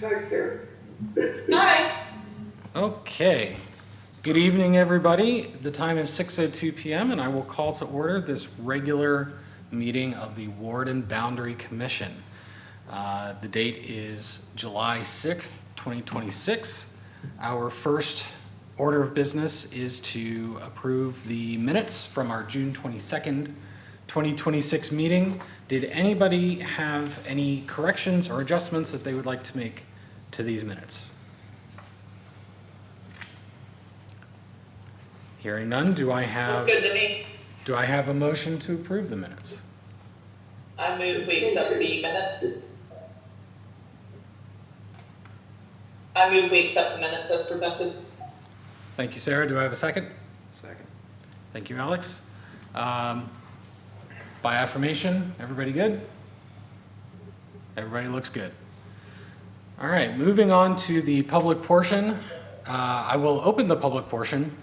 Hi, Sarah. Hi. Okay. Good evening, everybody. The time is 6:02 p.m. and I will call to order this regular meeting of the Ward and Boundary Commission. The date is July 6th, 2026. Our first order of business is to approve the minutes from our June 22nd, 2026 meeting. Did anybody have any corrections or adjustments that they would like to make to these minutes? Hearing none, do I have Good to me. a motion to approve the minutes? I move we accept the minutes. I move we accept the minutes as presented. Thank you, Sarah. Do I have a second? Second. Thank you, Alex. By affirmation, everybody good? Everybody looks good. All right, moving on to the public portion. I will open the public portion,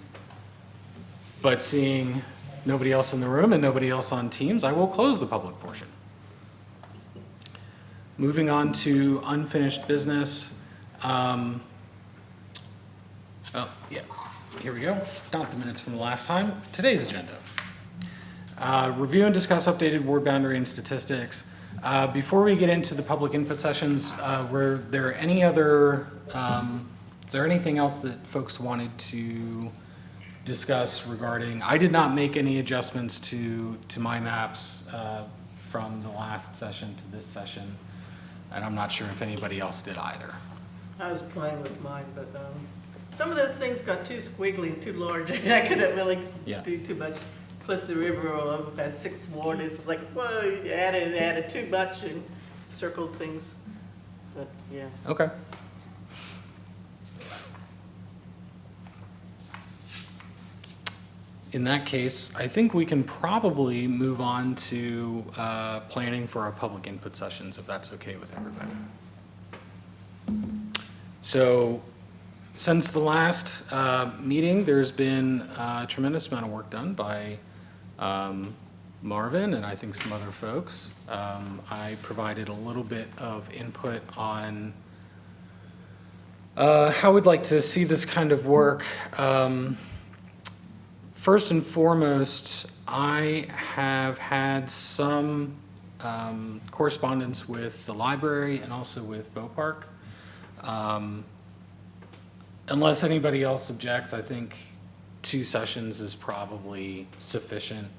but seeing nobody else in the room and nobody else on Teams, I will close the public portion. Moving on to unfinished business. Oh, yeah, here we go. Not the minutes from the last time. Today's agenda. Review and discuss updated ward boundary and statistics. Before we get into the public input sessions, were there any other, is there anything else that folks wanted to discuss regarding? I did not make any adjustments to my maps from the last session to this session, and I'm not sure if anybody else did either. I was playing with mine, but some of those things got too squiggly and too large. I couldn't really do too much. Plus the river all over past 6th Ward is like, well, you added too much and circled things. But yeah. Okay. In that case, I think we can probably move on to planning for our public input sessions, if that's okay with everybody. So, since the last meeting, there's been a tremendous amount of work done by Marvin and I think some other folks. I provided a little bit of input on how we'd like to see this kind of work. First and foremost, I have had some correspondence with the library and also with Bow Park. Unless anybody else objects, I think 2 sessions is probably sufficient,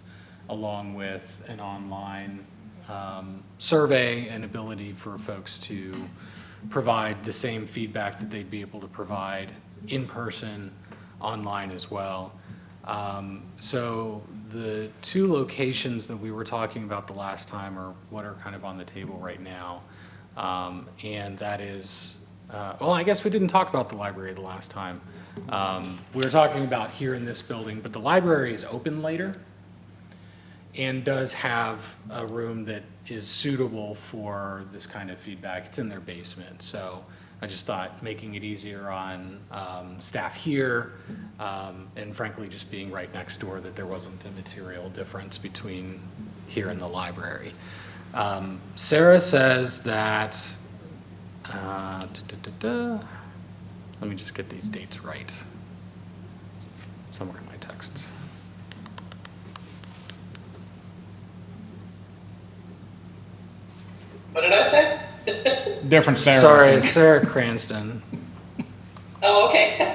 along with an online survey and ability for folks to provide the same feedback that they'd be able to provide in person, online as well. So the 2 locations that we were talking about the last time are what are kind of on the table right now. And that is, well, I guess we didn't talk about the library the last time. We were talking about here in this building, but the library is open later and does have a room that is suitable for this kind of feedback. It's in their basement. So I just thought making it easier on staff here and frankly just being right next door, that there wasn't a material difference between here and the library. Sarah says that, let me just get these dates right somewhere in my text. What did I say? Different Sarah. Sorry, Sarah Cranston. Oh, okay.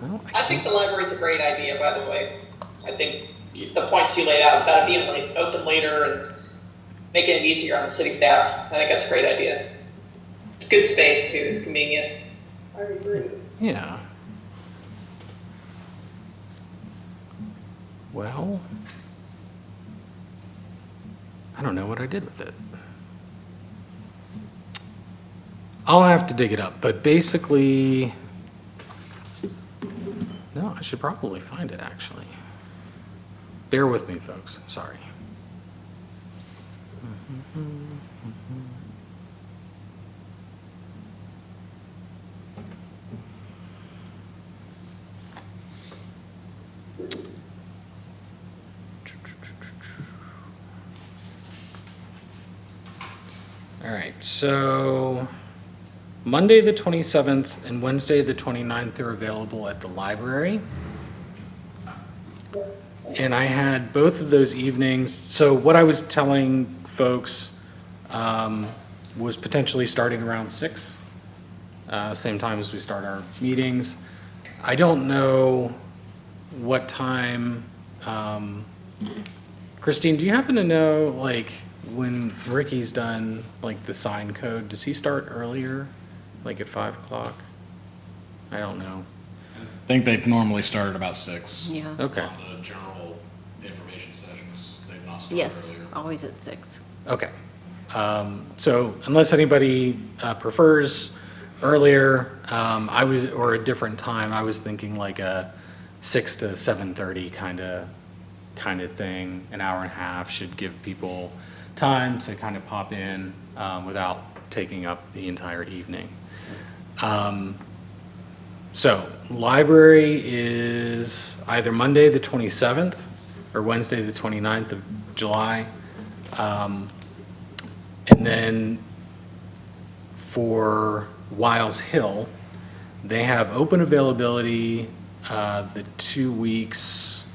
Well, I think the library's a great idea, by the way. I think the points you laid out about it being open later and making it easier on the city staff, I think that's a great idea. It's good space too, it's convenient. I agree. Yeah. Well, I don't know what I did with it. I'll have to dig it up, but basically, no, I should probably find it actually. Bear with me, folks, sorry. All right, so Monday, the 27th, and Wednesday, the 29th are available at the library. And I had both of those evenings. So what I was telling folks was potentially starting around 6, same time as we start our meetings. I don't know what time, Christine, do you happen to know, like, when Ricky's done, like, the sign code, does he start earlier, like at 5 o'clock? I don't know. I think they normally start at about 6. Yeah. Okay, On the general information sessions, they've not started Yes, earlier. always at 6. okay. So unless anybody prefers earlier, or a different time, I was thinking like a 6 to 7:30 kind of thing. An hour and a half should give people time to kind of pop in without taking up the entire evening. So library is either Monday, the 27th, or Wednesday, the 29th of July. And then for Wiles Hill, they have open availability the 2 weeks,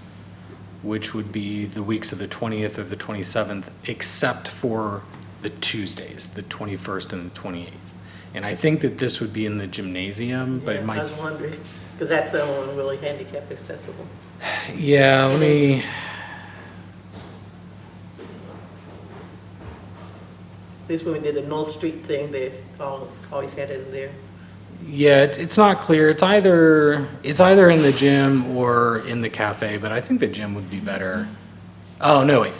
which would be the weeks of the 20th or the 27th, except for the Tuesdays, the 21st and the 28th. And I think that this would be in the gymnasium, but it I might, was wondering, because that's the only one really handicap accessible. yeah, let me, At least when we did the North Street thing, they always had it in there. yeah, it's not clear. It's either in the gym or in the cafe, but I think the gym would be better. Oh, no, wait.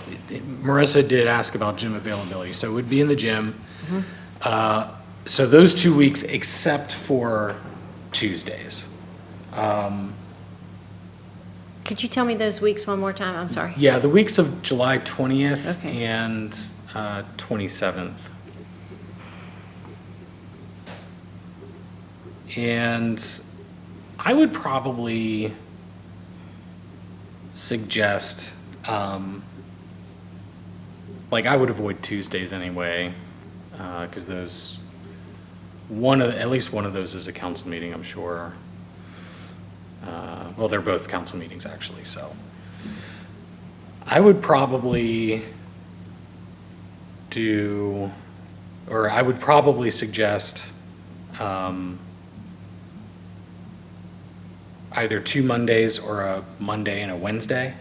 Marissa did ask about gym availability, so it would be in the gym. So those 2 weeks, except for Tuesdays. Could you tell me those weeks one more time? I'm sorry. Yeah, the weeks of July 20th Okay. and 27th. And I would probably suggest, like, I would avoid Tuesdays anyway, because at least one of those is a council meeting, I'm sure. Well, they're both council meetings, actually, so. I would probably I would probably suggest either 2 Mondays or a Monday and a Wednesday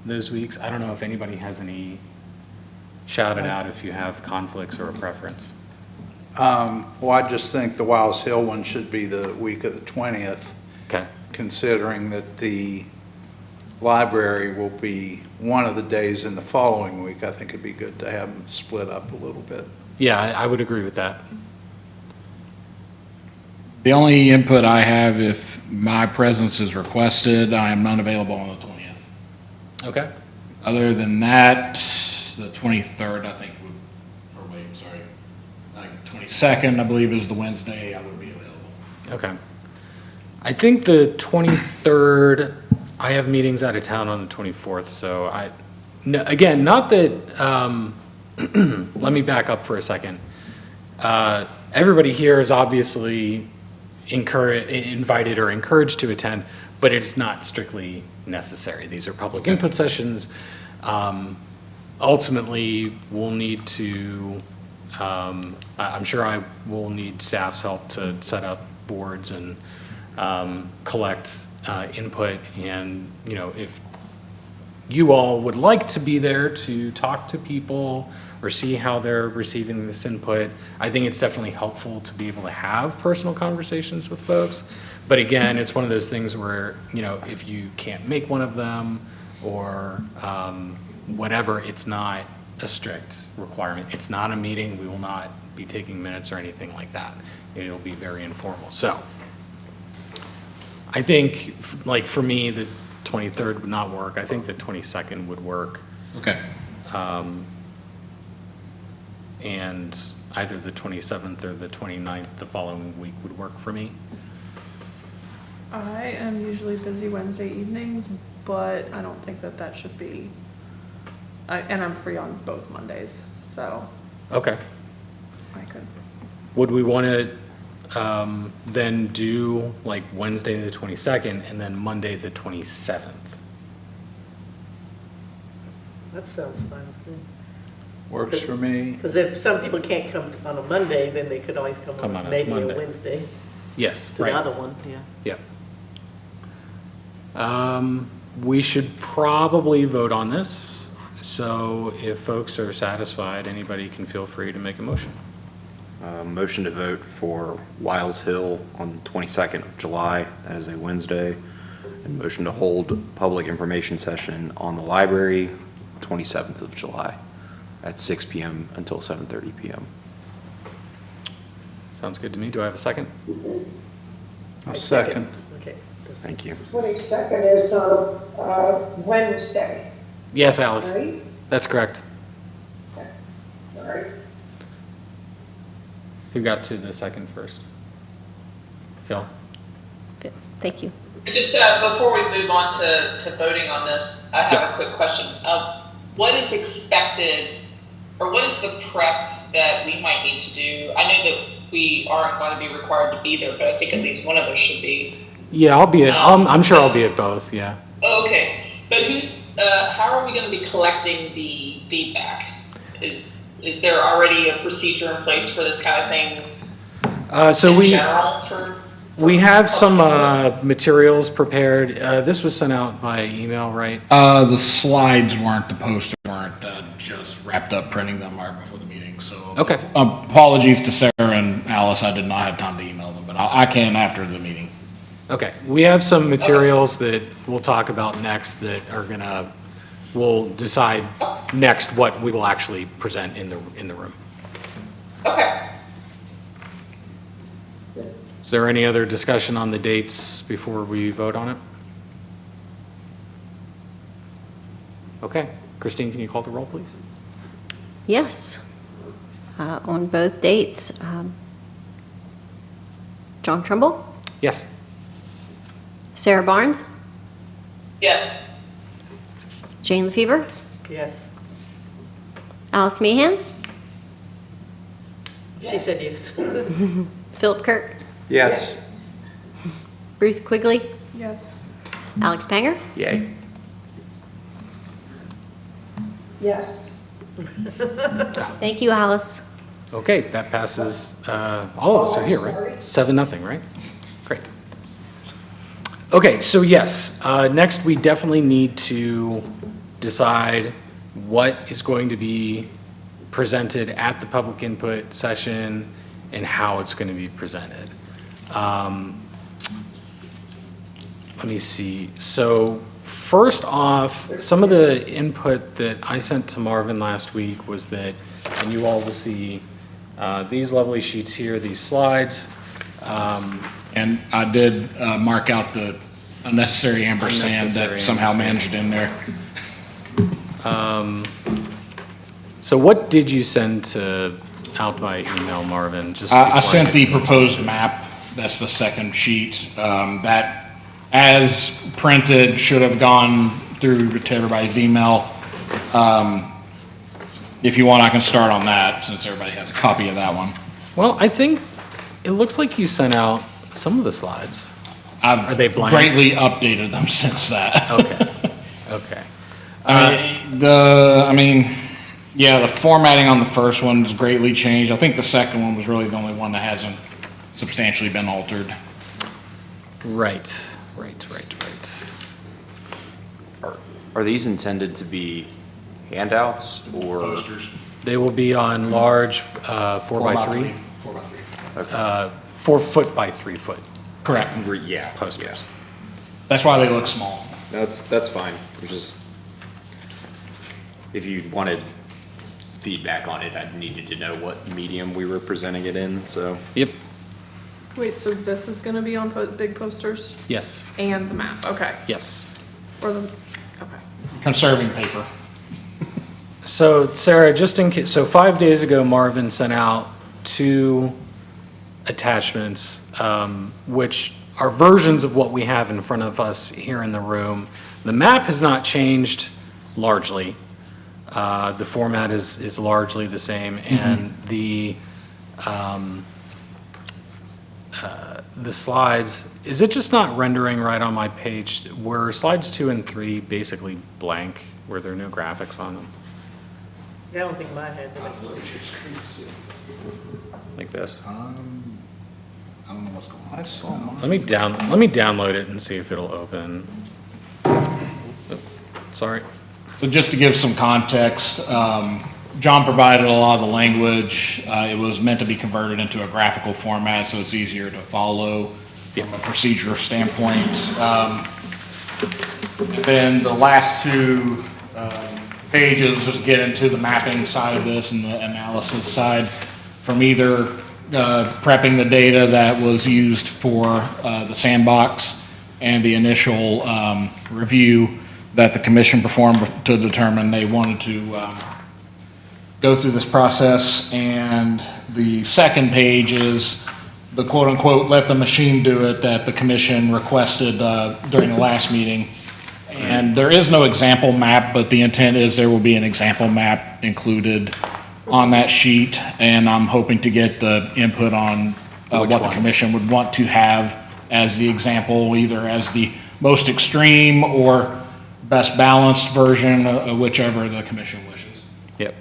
those weeks. I don't know if anybody has any, shout it out if you have conflicts or a preference. Well, I just think the Wiles Hill one should be the week of the 20th, Okay, considering that the library will be one of the days in the following week. I think it'd be good to have them split up a little bit. yeah, I would agree with that. The only input I have, if my presence is requested, I am not available on the 20th. Okay, Other than that, the 23rd, I think would, or wait, I'm sorry, like 22nd, I believe is the Wednesday, I would be available. okay. I think the 23rd, I have meetings out of town on the 24th, so again, not that, let me back up for a second. Everybody here is obviously invited or encouraged to attend, but it's not strictly necessary. These are public input sessions. Ultimately, we'll need to, I'm sure I will need staff's help to set up boards and collect input. And, if you all would like to be there to talk to people or see how they're receiving this input, I think it's definitely helpful to be able to have personal conversations with folks. But again, it's one of those things where, if you can't make one of them or whatever, it's not a strict requirement. It's not a meeting. We will not be taking minutes or anything like that. It'll be very informal. So I think, like, for me, the 23rd would not work. I think the 22nd would work. Okay. And either the 27th or the 29th the following week would work for me. I am usually busy Wednesday evenings, but I don't think that should be, and I'm free on both Mondays, so Okay. I could. Would we want to then do like Wednesday the 22nd and then Monday the 27th. That sounds fine with me. Works for me. Because if some people can't come on a Monday, then they could always come Come on on a maybe a Monday. Wednesday Yes, to the right. other one, yeah. Yep. We should probably vote on this. So if folks are satisfied, anybody can feel free to make a motion. Motion to vote for Wiles Hill on 22nd of July, that is a Wednesday. And motion to hold public information session on the library, 27th of July, at 6 PM until 7:30 PM. Sounds good to me. Do I have a second? A second. Okay. Thank you. 22nd is on Wednesday, Yes, Alice, right? that's correct. All right. Who got to the second first? Phil? Thank you. Just before we move on to voting on this, I have a quick question. What is expected, or what is the prep that we might need to do? I know that we aren't going to be required to be there, but I think at least one of us should be. Yeah, I'll be at, I'm sure I'll be at both, yeah. Okay, but how are we going to be collecting the feedback? Is there already a procedure in place for this kind of thing So in general? we have some materials prepared. This was sent out via email, right? The slides weren't, the posters weren't, just wrapped up printing them right before the meeting, so. Okay. Apologies to Sarah and Alice, I did not have time to email them, but I can after the meeting. Okay, we have some materials that we'll talk about next that are we'll decide next what we will actually present in the room. Okay. Is there any other discussion on the dates before we vote on it? Okay, Christine, can you call the roll, please? Yes, on both dates. John Trumbull, Yes. Sarah Barnes, Yes. Jane LaFever, Yes, Alice Meehan, she said yes. Philip Kirk, Yes. Ruth Quigley, Yes. Alex Panger. Yay. Yes. Thank you, Alice. Okay, that passes, all of us are here, right? 7-0, right? Great. Okay, so yes, next we definitely need to decide what is going to be presented at the public input session and how it's going to be presented. Let me see. So first off, some of the input that I sent to Marvin last week was that, and you all will see these lovely sheets here, these slides. And I did mark out the unnecessary ampersand Unnecessary that somehow ampersand. managed in there. So what did you send out by email, Marvin? Just I before sent get- the proposed map, that's the second sheet. That, as printed, should have gone through to everybody's email. If you want, I can start on that, since everybody has a copy of that one. Well, I think it looks like you sent out some of the slides. Are they I've blank? greatly updated them since that. Okay, okay. Yeah, the formatting on the first one's greatly changed. I think the second one was really the only one that hasn't substantially been altered. Right. Are these intended to be handouts or? Posters. They will be on large 4x3, 4x3. 4 foot by 3 foot Correct. Yeah. posters. That's why they look small. That's fine. It's just, if you wanted feedback on it, I needed to know what medium we were presenting it in, so. Yep, Wait, so this is gonna be on big posters yes, and the map, okay. yes. Or the, okay. Conserving paper. So Sarah, just in case, so 5 days ago, Marvin sent out 2 attachments, which are versions of what we have in front of us here in the room. The map has not changed largely. The format is largely the same, and the the slides, is it just not rendering right on my page? Were slides 2 and 3 basically blank? Were there no graphics on them? I don't think mine had them. Like this? I don't know what's going on. I saw mine. Let me download it and see if it'll open. Oh, sorry. So just to give some context, John provided a lot of the language. It was meant to be converted into a graphical format, so it's easier to follow from a procedure standpoint. And then the last two pages just get into the mapping side of this and the analysis side from either prepping the data that was used for the sandbox and the initial review that the commission performed to determine they wanted to go through this process. And the second page is the quote-unquote "let the machine do it" that the commission requested during the last meeting. And there is no example map, but the intent is there will be an example map included on that sheet, and I'm hoping to get the input on what the commission would want to have as the example, either as the most extreme or best balanced version, whichever the commission wishes. Yep.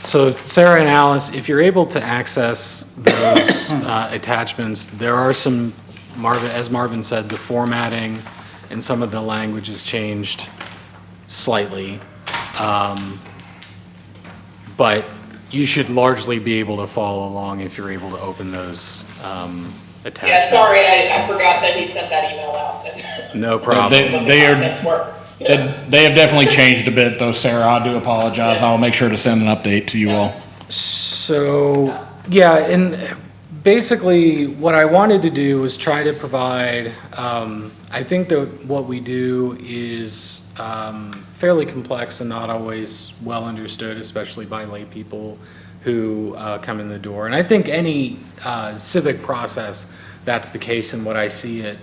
So Sarah and Alice, if you're able to access those attachments, there are some, as Marvin said, the formatting and some of the language has changed slightly. But you should largely be able to follow along if you're able to open those attachments. Yeah, sorry, I forgot that he'd sent that email out. No problem. They have definitely changed a bit, though, Sarah. I do apologize. I'll make sure to send an update to you all. So, yeah, and basically what I wanted to do was try to provide, I think that what we do is fairly complex and not always well understood, especially by lay people who come in the door. And I think any civic process, that's the case. And what I see at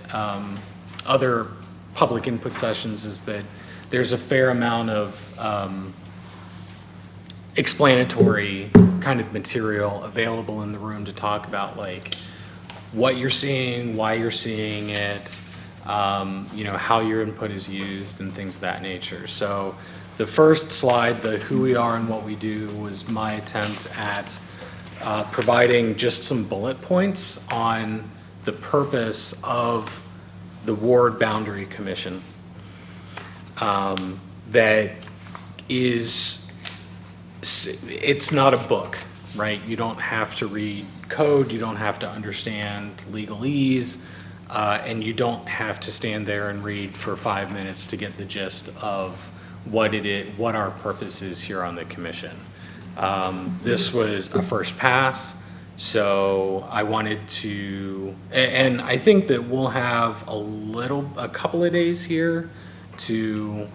other public input sessions is that there's a fair amount of explanatory kind of material available in the room to talk about, like what you're seeing, why you're seeing it, how your input is used and things of that nature. So the first slide, the who we are and what we do, was my attempt at providing just some bullet points on the purpose of the Ward Boundary Commission. That is, it's not a book, right? You don't have to read code, you don't have to understand legalese, and you don't have to stand there and read for 5 minutes to get the gist of what it is, what our purpose is here on the commission. This was a first pass, so I wanted to, and I think that we'll have a couple of days here to,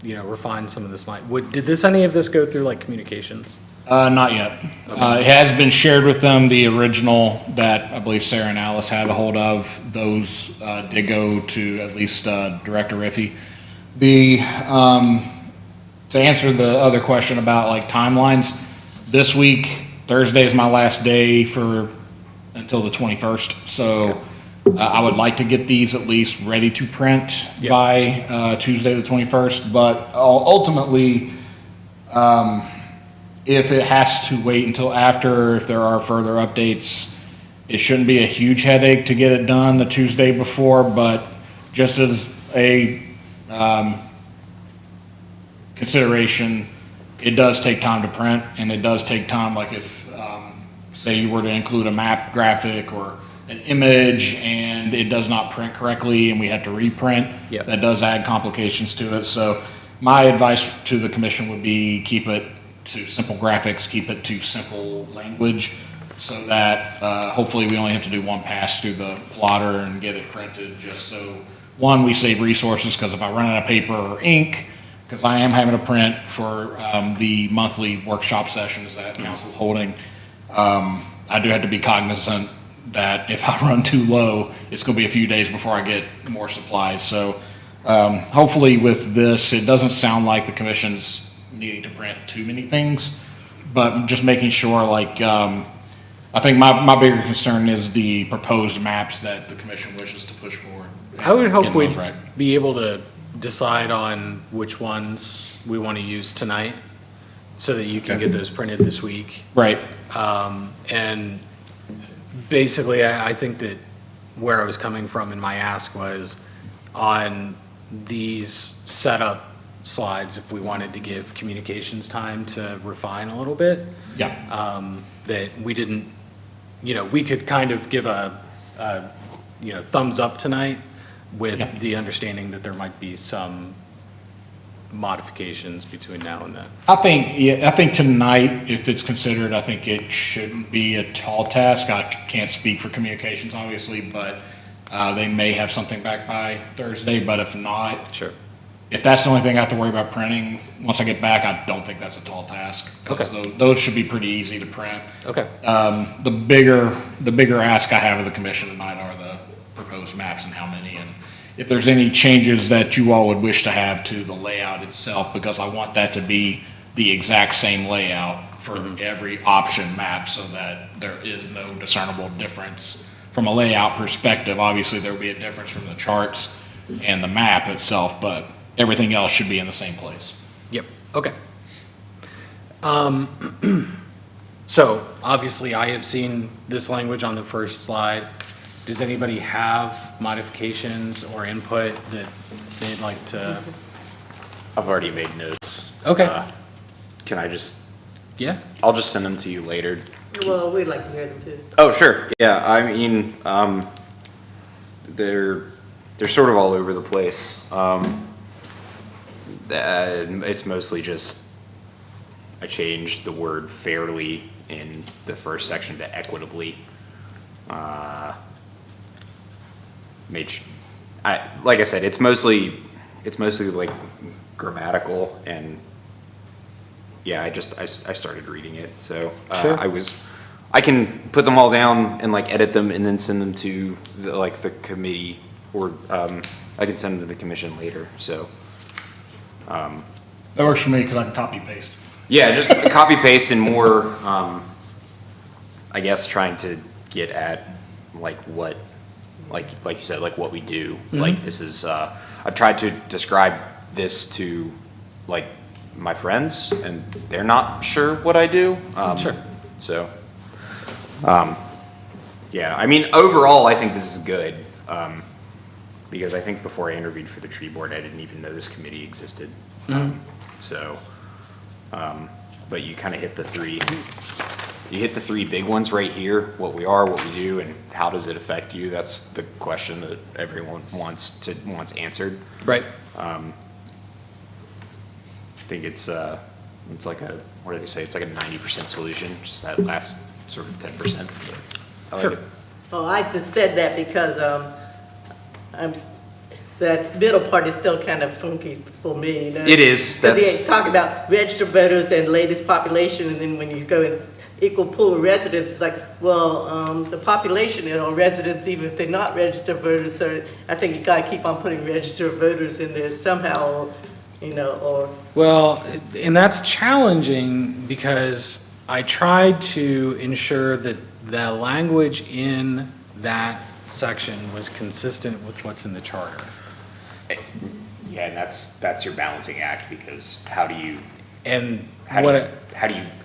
refine some of this line. Did any of this go through like communications? Not yet. It has been shared with them. The original that I believe Sarah and Alice had a hold of, those did go to at least Director Riffey. To answer the other question about like timelines, this week, Thursday is my last day until the 21st. So I would like to get these at least ready to print by Tuesday the 21st. But ultimately, if it has to wait until after, if there are further updates, it shouldn't be a huge headache to get it done the Tuesday before. But just as a consideration, it does take time to print, and it does take time, like if say you were to include a map graphic or an image and it does not print correctly and we have to reprint, that does add complications to it. So my advice to the commission would be keep it to simple graphics, keep it to simple language, so that hopefully we only have to do one pass through the plotter and get it printed, just so, one, we save resources, because if I run out of paper or ink, because I am having to print for the monthly workshop sessions that council's holding, I do have to be cognizant that if I run too low, it's going to be a few days before I get more supplies. So hopefully with this, it doesn't sound like the commission's needing to print too many things, but just making sure, like I think my bigger concern is the proposed maps that the commission wishes to push forward. I would hope Getting we'd those right. be able to decide on which ones we want to use tonight so that you can Okay. get those printed this week. Right. And basically, I think that where I was coming from in my ask was on these setup slides, if we wanted to give communications time to refine a little bit, Yeah. that we didn't, we could kind of give a thumbs up tonight with Yeah. the understanding that there might be some modifications between now and then. I think tonight, if it's considered, I think it shouldn't be a tall task. I can't speak for communications, obviously, but they may have something back by Thursday, but if not, Sure. if that's the only thing I have to worry about printing, once I get back, I don't think that's a tall task. 'Cause those should be pretty easy to print. Okay. The bigger ask I have of the commission tonight are the proposed maps and how many, and if there's any changes that you all would wish to have to the layout itself, because I want that to be the exact same layout for every option map so that there is no discernible difference from a layout perspective. Obviously, there will be a difference from the charts and the map itself, but everything else should be in the same place. Yep, okay. So obviously I have seen this language on the first slide. Does anybody have modifications or input that they'd like to? I've already made notes. Okay. Can I just, Yeah, I'll just send them to you later. Well, we'd like to hear them too. Oh, sure. Yeah, I mean, they're sort of all over the place. It's mostly just, I changed the word fairly in the first section to equitably. Like I said, it's mostly like grammatical, and yeah, I started reading it, so Sure. I can put them all down and like edit them and then send them to the committee, or I can send them to the commission later, so. That works for me because I can copy paste. Yeah, just copy paste and more, I guess, trying to get at like what, like you said, like what we do. Like this is, I've tried to describe this to like my friends, and they're not sure what I do. Sure. So, yeah, I mean, overall, I think this is good. Because I think before I interviewed for the tree board, I didn't even know this committee existed. So, but you kind of hit the three big ones right here: what we are, what we do, and how does it affect you. That's the question that everyone wants answered. right. I think it's like a, what do they say? It's like a 90% solution, just that last sort of 10%. I like Sure. it. Oh, I just said that because, that middle part is still kind of funky for me, you know? It is. Because they talk about registered voters and latest population, and then when you go in equal pool of residents, it's like, well, the population or residents, even if they're not registered voters, so I think you gotta keep on putting registered voters in there somehow, you know, or. Well, and that's challenging because I tried to ensure that the language in that section was consistent with what's in the charter. Yeah, and that's your balancing act, because how do you And what,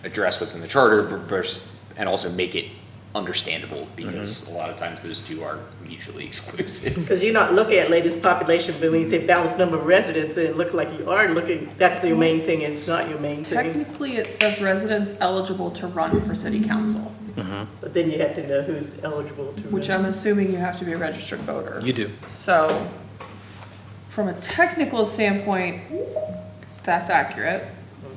address what's in the charter versus, and also make it understandable, because a lot of times those two are mutually exclusive. Because you're not looking at latest population, but when you say balanced number of residents, it look like you are looking, that's your main thing, and it's not your main thing. Technically, it says residents eligible to run for city council, But then you have to know who's eligible to run. which I'm assuming you have to be a registered voter. you do. So, from a technical standpoint, that's accurate.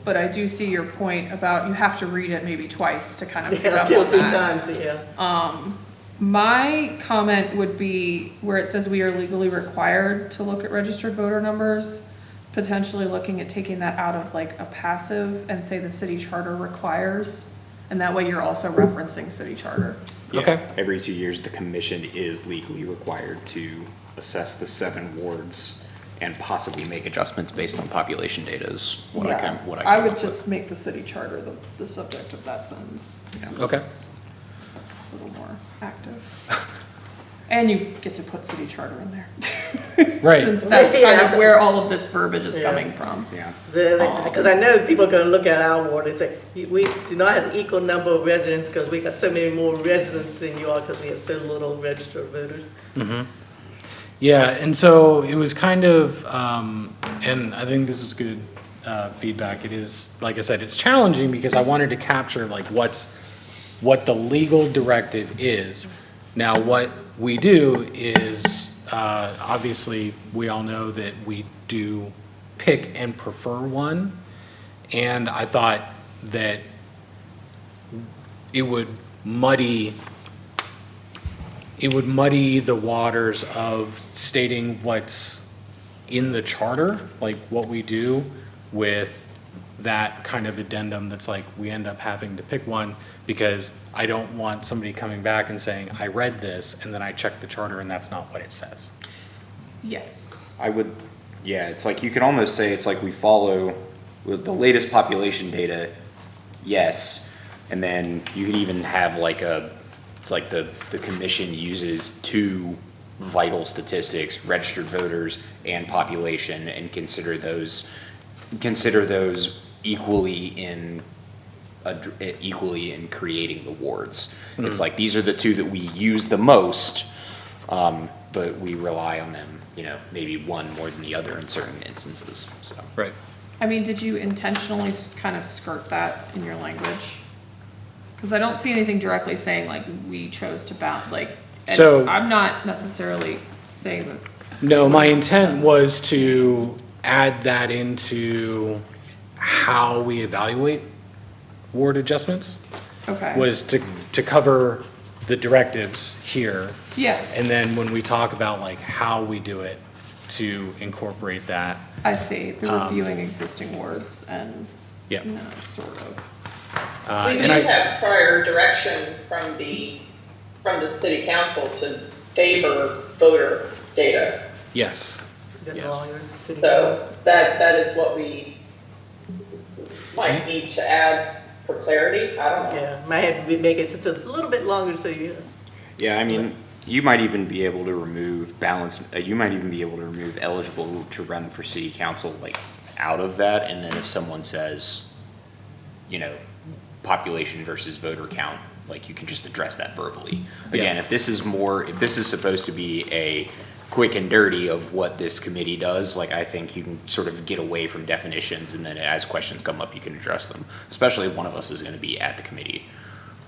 But I do see your point about you have to read it maybe twice to kind of pick Yeah, up 2 or on 3 that. times, yeah. My comment would be where it says we are legally required to look at registered voter numbers, potentially looking at taking that out of like a passive and say the city charter requires. And that way you're also referencing city charter. Yeah, Okay. every 2 years, the commission is legally required to assess the 7 wards and possibly make adjustments based on population data is what I Yeah. come I up would with. just make the city charter the subject of that sentence. Yeah. Okay. a little more active. And you get to put city charter in there. Right. Since that's kind Yeah. of where all of this verbiage is Yeah. coming from. Yeah. Because I know people are gonna look at our ward and say, we do not have the equal number of residents because we got so many more residents than you are because we have so little registered voters. Yeah, and so it was kind of, and I think this is good feedback. It is, like I said, it's challenging because I wanted to capture like what the legal directive is. Now, what we do is, obviously, we all know that we do pick and prefer one. And I thought that it would muddy the waters of stating what's in the charter, like what we do with that kind of addendum that's like, we end up having to pick one, because I don't want somebody coming back and saying, I read this, and then I checked the charter and that's not what it says. Yes. I would, yeah, it's like, you could almost say it's like we follow with the latest population data, yes, and then you could even have like it's like the commission uses two vital statistics, registered voters and population, and consider those equally in creating the wards. It's like, these are the two that we use the most, but we rely on them, maybe one more than the other in certain instances, so. Right. I mean, did you intentionally kind of skirt that in your language? Because I don't see anything directly saying like, we chose to bound, like, and So- I'm not necessarily saying that. No, my intent was to add that into how we evaluate ward adjustments, Okay. was to cover the directives here. Yeah, And then when we talk about like how we do it, to incorporate that. I see, the reviewing existing words and, Yep. sort of. We do And I, have prior direction from the city council to favor voter data. yes, Good Yes. lawyer, city So that is what we might need to add for clarity. I don't know. Yeah, might have to make it just a little bit longer so you. Yeah, I mean, you might even be able to remove eligible to run for city council, like, out of that, and then if someone says, population versus voter count, like, you can just address that verbally. Again, if this is supposed to be a quick and dirty of what this committee does, like, I think you can sort of get away from definitions, and then as questions come up, you can address them, especially if one of us is gonna be at the committee.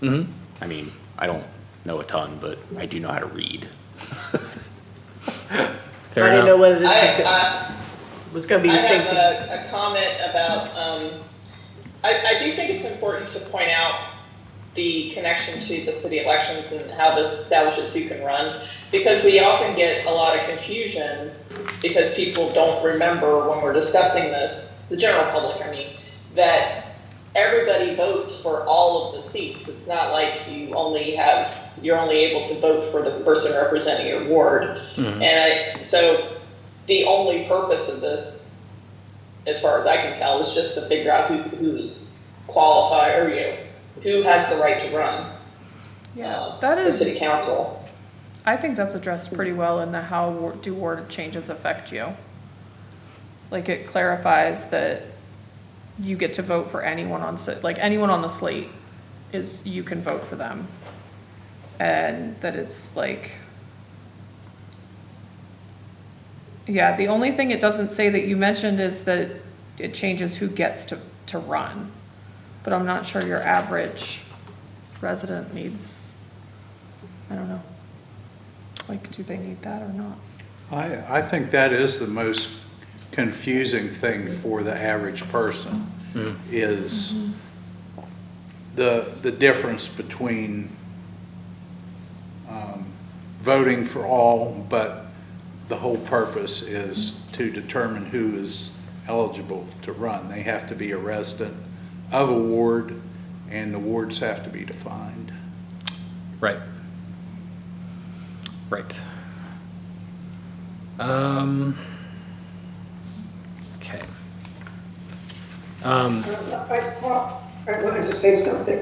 Mm-hmm. I mean, I don't know a ton, but I do know how to read. fair I didn't know enough. whether this I was gonna be I the same thing. have a comment about, I do think it's important to point out the connection to the city elections and how this establishes who can run, because we often get a lot of confusion because people don't remember when we're discussing this, the general public, I mean, that everybody votes for all of the seats. It's not like you're only able to vote for the person representing your ward. And so the only purpose of this, as far as I can tell, is just to figure out who's qualified, or who has the right to run. That For is, city council. I think that's addressed pretty well in the how do ward changes affect you. Like, it clarifies that you get to vote for anyone on, like, anyone on the slate you can vote for them. And that it's like, yeah, the only thing it doesn't say that you mentioned is that it changes who gets to run. But I'm not sure your average resident needs, I don't know. Like, do they need that or not? I think that is the most confusing thing for the average person, is the difference between voting for all, but the whole purpose is to determine who is eligible to run. They have to be a resident of a ward, and the wards have to be defined. Right. Right. Okay. I wanted to say something.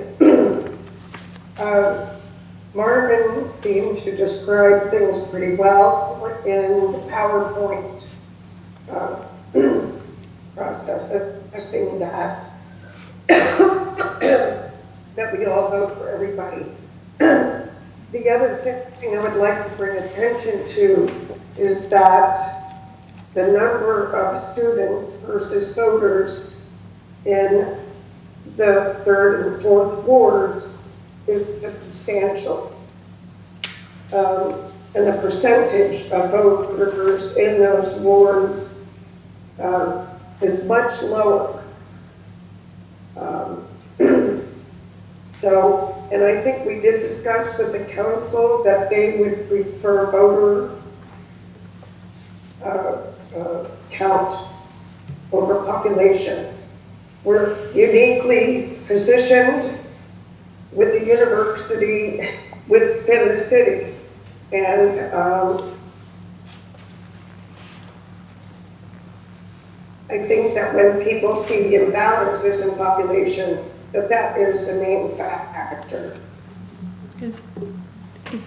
Marvin seemed to describe things pretty well in the PowerPoint process, assessing that that we all vote for everybody. The other thing I would like to bring attention to is that the number of students versus voters in the 3rd and 4th wards is substantial. And the percentage of voters in those wards is much lower. So, and I think we did discuss with the council that they would prefer voter count over population. We're uniquely positioned with the university within the city. And I think that when people see the imbalances in population, that is the main factor. Is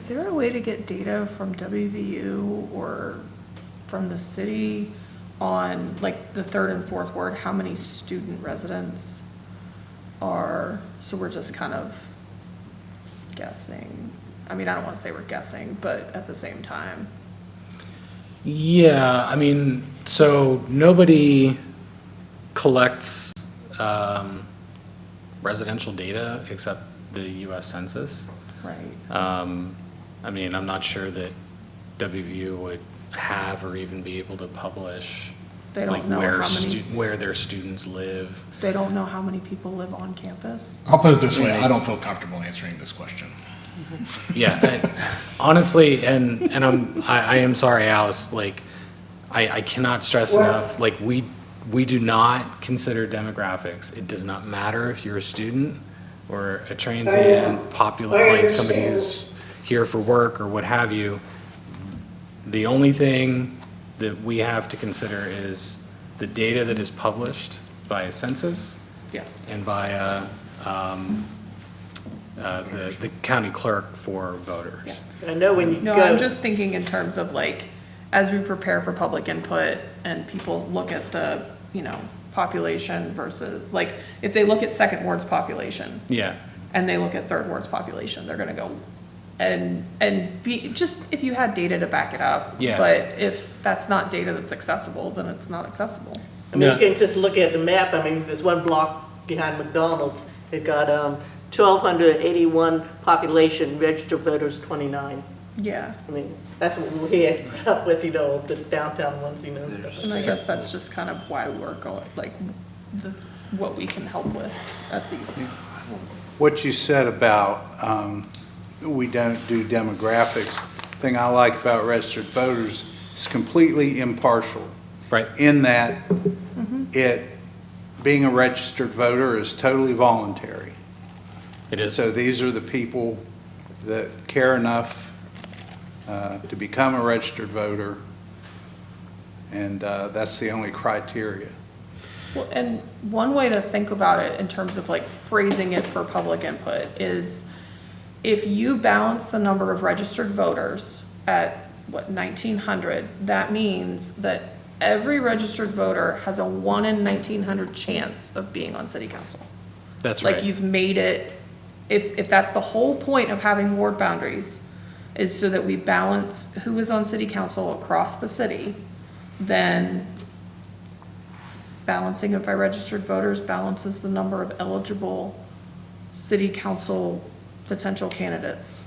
there a way to get data from WVU or from the city on like the 3rd and 4th ward, how many student residents are, so we're just kind of guessing? I mean, I don't want to say we're guessing, but at the same time. Yeah, I mean, so nobody collects residential data except the US Census. Right. I mean, I'm not sure that WVU would have or even be able to publish They don't like know where their students live. They don't know how many people live on campus. I'll put it this way, I don't feel comfortable answering this question. Yeah, honestly, and I am sorry, Alice, like, I cannot stress enough, like, we do not consider demographics. It does not matter if you're a student or a transient, like somebody who's here for work or what have you. The only thing that we have to consider is the data that is published via census. Yes. And via the county clerk for voters. I know when you No, go. I'm just thinking in terms of like, as we prepare for public input and people look at the, population versus, like, if they look at 2nd ward's population Yeah, and they look at 3rd ward's population, they're gonna go and be, just if you had data to back it up. Yeah. But if that's not data that's accessible, then it's not accessible. I mean, No. you can just look at the map. I mean, there's one block behind McDonald's. It got 1,281 population, registered voters 29. Yeah. I mean, that's what we had put up with, the downtown ones, stuff. And I guess that's just kind of why we're going, like, what we can help with at these. What you said about we don't do demographics, thing I like about registered voters is completely impartial. right. In that being a registered voter is totally voluntary. It is. So these are the people that care enough to become a registered voter, and that's the only criteria. Well, and one way to think about it in terms of like phrasing it for public input is if you balance the number of registered voters at 1,900, that means that every registered voter has a 1 in 1,900 chance of being on city council. That's right. Like you've made it, if that's the whole point of having ward boundaries, is so that we balance who is on city council across the city, then balancing it by registered voters balances the number of eligible city council potential candidates.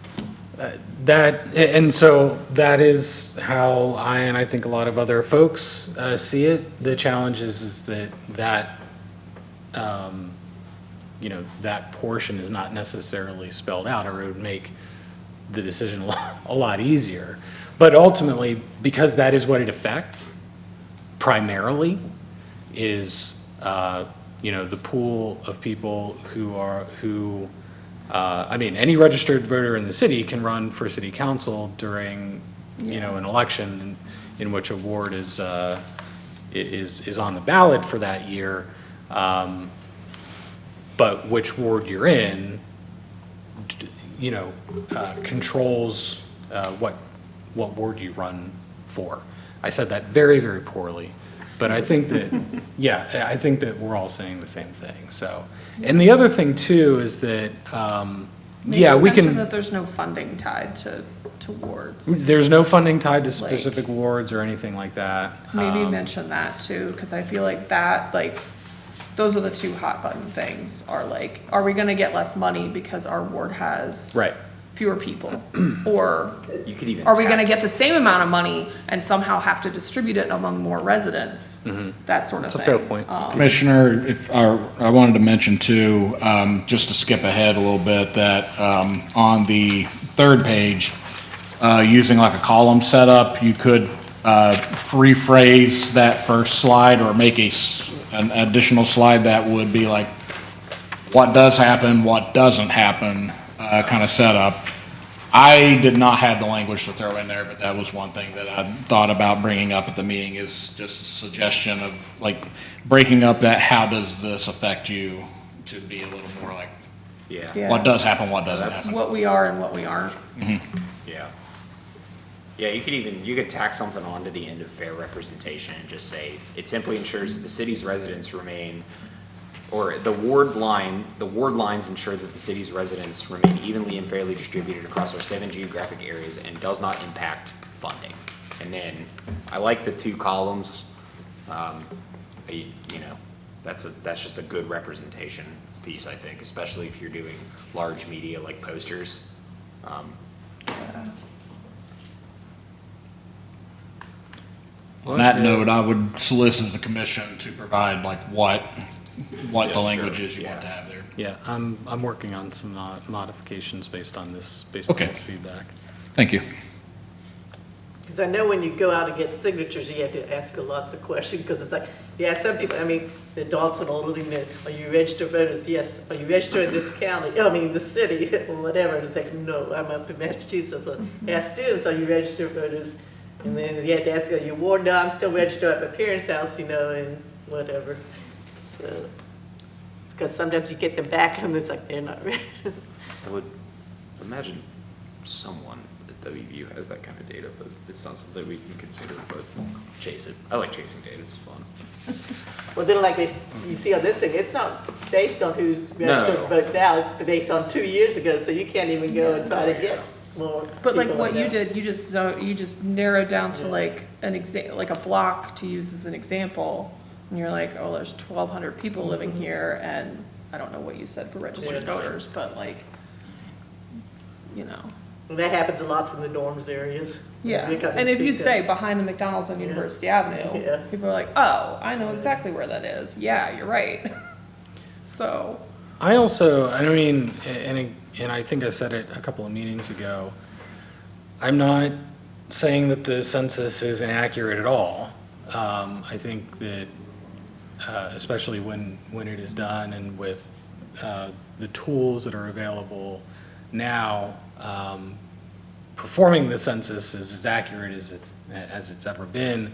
And so that is how and I think a lot of other folks see it. The challenge is that that portion is not necessarily spelled out, or it would make the decision a lot easier. But ultimately, because that is what it affects primarily, is the pool of people any registered voter in the city can run for city council during an election in which a ward is on the ballot for that year. But which ward you're in, controls what ward you run for. I said that very, very poorly, but I think that, yeah, I think that we're all saying the same thing, so. And the other thing too is that, Maybe yeah, we mention can, that there's no funding tied to wards. there's no funding tied to specific wards or anything like that. Maybe mention that too, because I feel like that, like, those are the two hot button things, are like, are we gonna get less money because our ward has Right. fewer people? Or You could even. are we tack- gonna get the same amount of money and somehow have to distribute it among more residents? That sort of That's thing. a fair point. Commissioner, I wanted to mention too, just to skip ahead a little bit, that on the third page, using like a column setup, you could rephrase that first slide or make an additional slide that would be like what does happen, what doesn't happen kind of setup. I did not have the language to throw in there, but that was one thing that I thought about bringing up at the meeting, is just a suggestion of like breaking up that how does this affect you, to be a little more like Yeah. Yeah. what does happen, what doesn't That's- happen. What we are and what we aren't. Yeah. Yeah, you could tack something onto the end of fair representation and just say, it simply ensures that the city's residents remain, or the ward lines ensure that the city's residents remain evenly and fairly distributed across our 7 geographic areas and does not impact funding. And then, I like the 2 columns, that's just a good representation piece, I think, especially if you're doing large media like posters. On that note, I would solicit the commission to provide like what Yeah, the sure, language is you yeah. want to have there. Yeah, I'm working on some modifications based on this feedback. Thank you. Because I know when you go out and get signatures, you have to ask lots of questions, because it's like, yeah, some people, I mean, the adults and older, are you registered voters? Yes. Are you registered in this county, the city, or whatever? And it's like, no, I'm up in Massachusetts. So ask students, are you registered voters? And then you have to ask, are you ward? No, I'm still registered at my parents' house, and whatever. So, it's because sometimes you get them back and it's like, they're not ready. I would imagine someone at WVU has that kind of data, but it's not something we can consider, but chase it. I like chasing data, it's fun. Well, then like you see on this thing, it's not based on who's registered No. vote now, it's based on 2 years ago, so you can't even go and try to get more. But like people what on you that. did, you just narrowed down to like like a block to use as an example. And you're like, oh, there's 1,200 people living here, and I don't know what you said for registered Yeah. voters, but like, And that happens a lot in the dorms areas. yeah. They come And if you speak to- say behind the McDonald's on University Avenue, Yeah. people are like, oh, I know exactly where that is. Yeah, you're right. So, I also, I mean, and I think I said it a couple of meetings ago, I'm not saying that the census is inaccurate at all. I think that, especially when it is done and with the tools that are available now, performing the census is as accurate as it's ever been.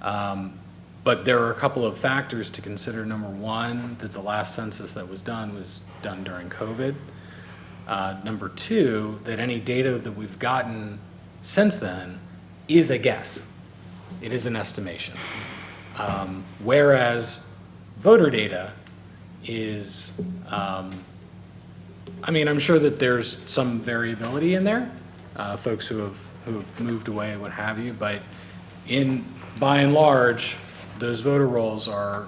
But there are a couple of factors to consider. Number one, that the last census that was done during COVID. Number two, that any data that we've gotten since then is a guess. It is an estimation. Whereas voter data is, I'm sure that there's some variability in there, folks who have moved away, what have you, but by and large, those voter rolls are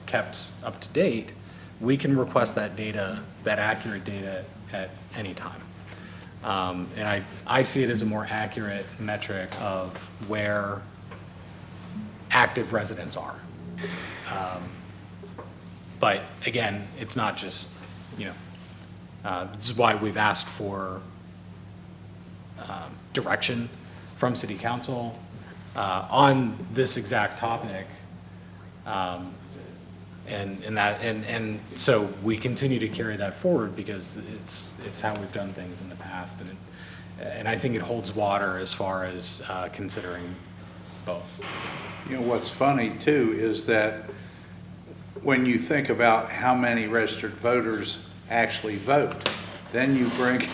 kept up to date. We can request that data, that accurate data, at any time. And I see it as a more accurate metric of where active residents are. But again, it's not just, this is why we've asked for direction from City Council on this exact topic. And so we continue to carry that forward because it's how we've done things in the past, and I think it holds water as far as considering both. What's funny too is that when you think about how many registered voters actually vote, Then you bring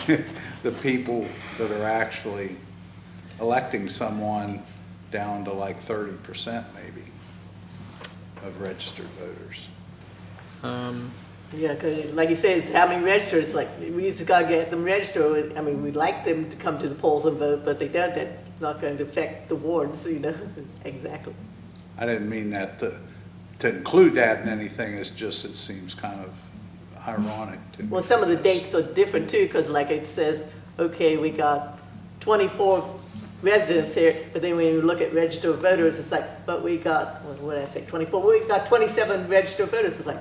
the people that are actually electing someone down to like 30% maybe of registered voters. Yeah, because like you said, it's how many registered, it's like, we just gotta get them registered. I mean, we'd like them to come to the polls and vote, but they don't, that's not going to affect the wards, you know, exactly. I didn't mean that to include that in anything, it's just, it seems kind of ironic to me. Well, some of the dates are different too, because like it says, okay, we got 24 residents here, but then when you look at registered voters, it's like, but we got, what did I say, 24? We got 27 registered voters. It's like,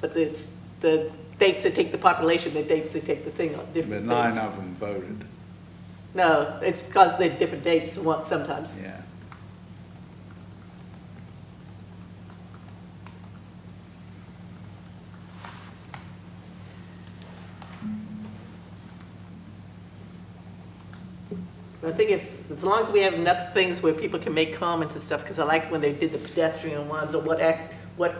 but it's the dates that take the population, the dates that take the thing on different But 9 dates. of them voted, No, it's because they're different dates sometimes. yeah. I think as long as we have enough things where people can make comments and stuff, because I like when they did the pedestrian ones or where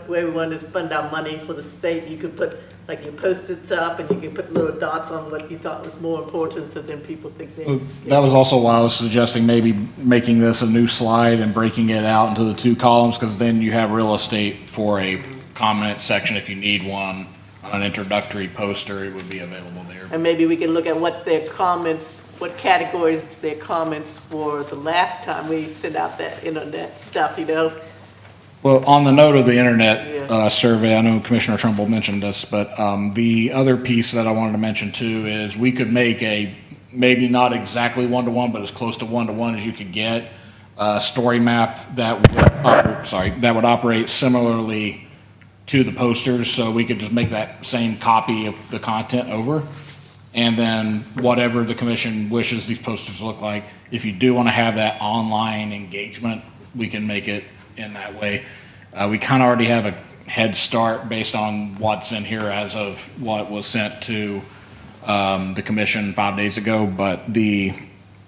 we wanted to fund our money for the state, you could put like your Post-its up and you could put little dots on what you thought was more important, so then people think they. That was also why I was suggesting maybe making this a new slide and breaking it out into the 2 columns, because then you have real estate for a comment section if you need one. On an introductory poster, it would be available there. And maybe we can look at what their comments, what categories their comments for the last time we sent out that internet stuff, you know? Well, on the note of the internet Yeah. survey, I know Commissioner Trumbull mentioned this, but the other piece that I wanted to mention too is we could make a, maybe not exactly one-to-one, but as close to one-to-one as you could get, a story map that would operate similarly to the posters, so we could just make that same copy of the content over. And then whatever the commission wishes these posters to look like, if you do want to have that online engagement, we can make it in that way. We kind of already have a head start based on what's in here as of what was sent to the commission 5 days ago, but the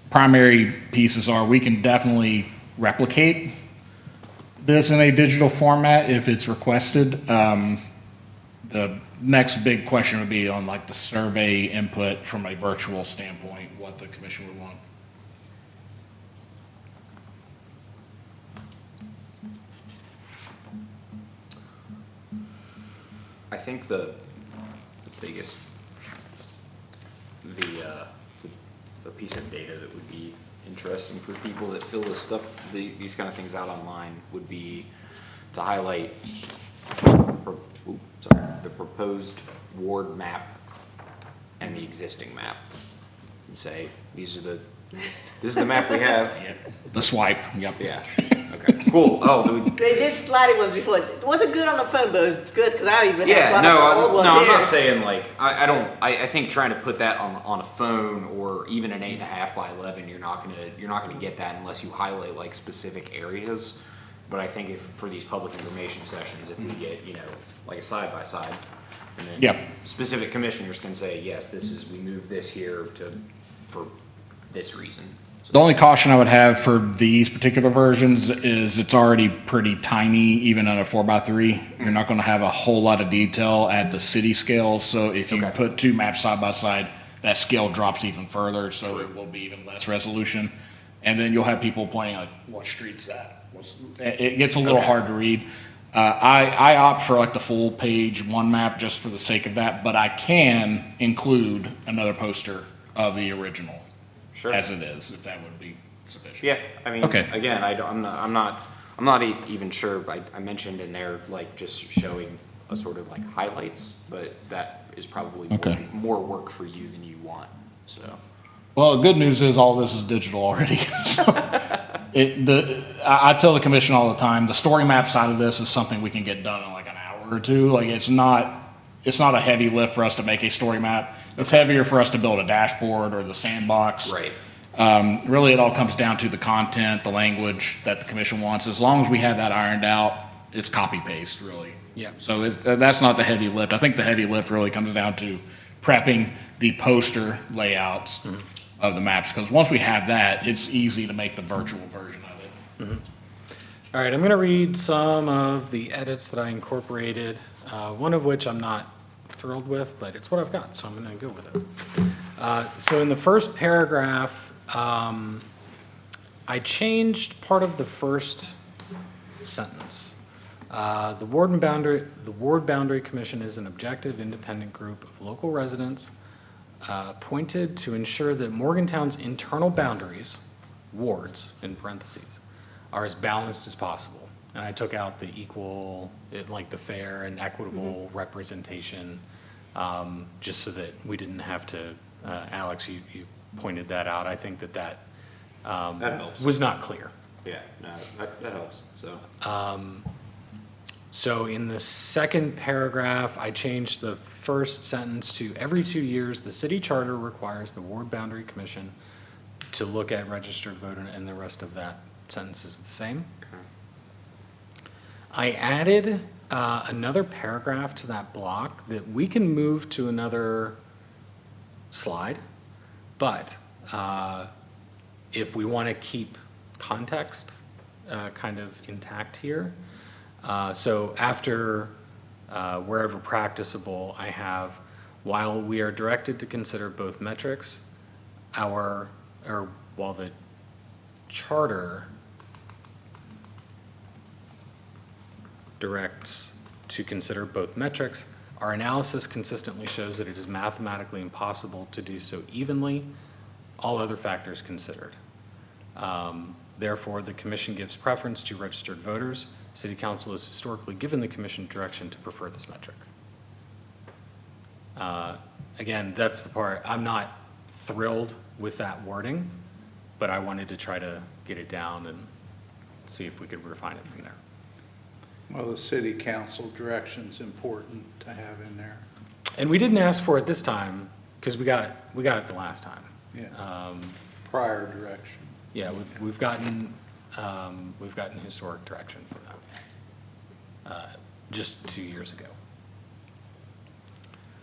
primary pieces are we can definitely replicate this in a digital format if it's requested. The next big question would be on like the survey input from a virtual standpoint, what the commission would want. I think the biggest, the piece of data that would be interesting for people that fill this stuff, these kind of things out online would be to highlight the proposed ward map and the existing map and say, this is the map we have. The swipe, yep. Yeah, okay, cool. Oh, They did sliding ones before. It wasn't good on the phone, but it was good because I even had a yeah, lot no, of the old ones I'm here. not saying like, I think trying to put that on a phone or even an 8.5 by 11, you're not gonna get that unless you highlight like specific areas. But I think if, for these public information sessions, if we get, like a side by side, and then Yep. specific commissioners can say, yes, we moved this here for this reason. The only caution I would have for these particular versions is it's already pretty tiny, even on a 4x3. You're not going to have a whole lot of detail at the city scale. So if you Okay. put 2 maps side by side, that scale drops even further. So it will be even less resolution. And then you'll have people pointing like, what street's that? It gets a little Okay. hard to read. I opt for like the full page 1 map just for the sake of that, but I can include another poster of the original. Sure. As it is, if that would be sufficient. Yeah, I mean, Okay. again, I'm not even sure, but I mentioned in there, like, just showing a sort of like highlights, but that is probably Okay. more work for you than you want, so. Well, the good news is all this is digital already. So I tell the commission all the time, the story map side of this is something we can get done in like an hour or 2. Like it's not a heavy lift for us to make a story map. It's heavier for us to build a dashboard or the sandbox. Right. Really, it all comes down to the content, the language that the commission wants. As long as we have that ironed out, it's copy paste really. Yeah. So that's not the heavy lift. I think the heavy lift really comes down to prepping the poster layouts of the maps, because once we have that, it's easy to make the virtual version of it. All right, I'm going to read some of the edits that I incorporated, one of which I'm not thrilled with, but it's what I've got, so I'm gonna go with it. So in the first paragraph, I changed part of the first sentence. The Ward Boundary Commission is an objective, independent group of local residents appointed to ensure that Morgantown's internal boundaries, wards in parentheses, are as balanced as possible. And I took out the equal, like the fair and equitable representation, just so that we didn't have to, Alex, you pointed that out. I think that helps. was not clear. Yeah, no, that helps, so. So in the second paragraph, I changed the first sentence to every 2 years, the city charter requires the Ward Boundary Commission to look at registered voter, and the rest of that sentence is the same. I added another paragraph to that block that we can move to another slide, but if we want to keep context kind of intact here, so after wherever practicable, I have, while we are directed to consider both metrics, while the charter directs to consider both metrics, our analysis consistently shows that it is mathematically impossible to do so evenly, all other factors considered. Therefore, the commission gives preference to registered voters. City Council has historically given the commission direction to prefer this metric. Again, that's the part, I'm not thrilled with that wording, but I wanted to try to get it down and see if we could refine it from there. Well, the city council direction's important to have in there. And we didn't ask for it this time, because we got it the last time. Yeah. Prior direction. Yeah, we've gotten historic direction from them, just 2 years ago.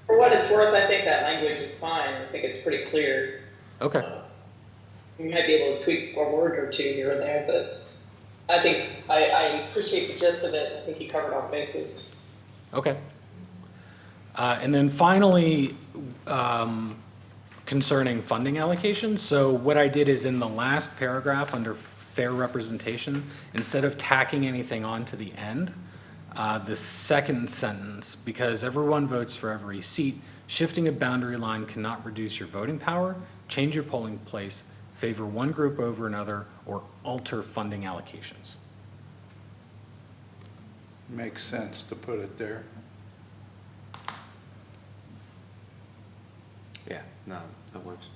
For what it's worth, I think that language is fine. I think it's pretty clear. Okay. You might be able to tweak a word or two here and there, but I think I appreciate the gist of it. I think he covered all bases. Okay. And then finally, concerning funding allocations. So what I did is in the last paragraph under fair representation, instead of tacking anything on to the end, the second sentence, because everyone votes for every seat, shifting a boundary line cannot reduce your voting power, change your polling place, favor one group over another, or alter funding allocations. Makes sense to put it there. Yeah, no, that works.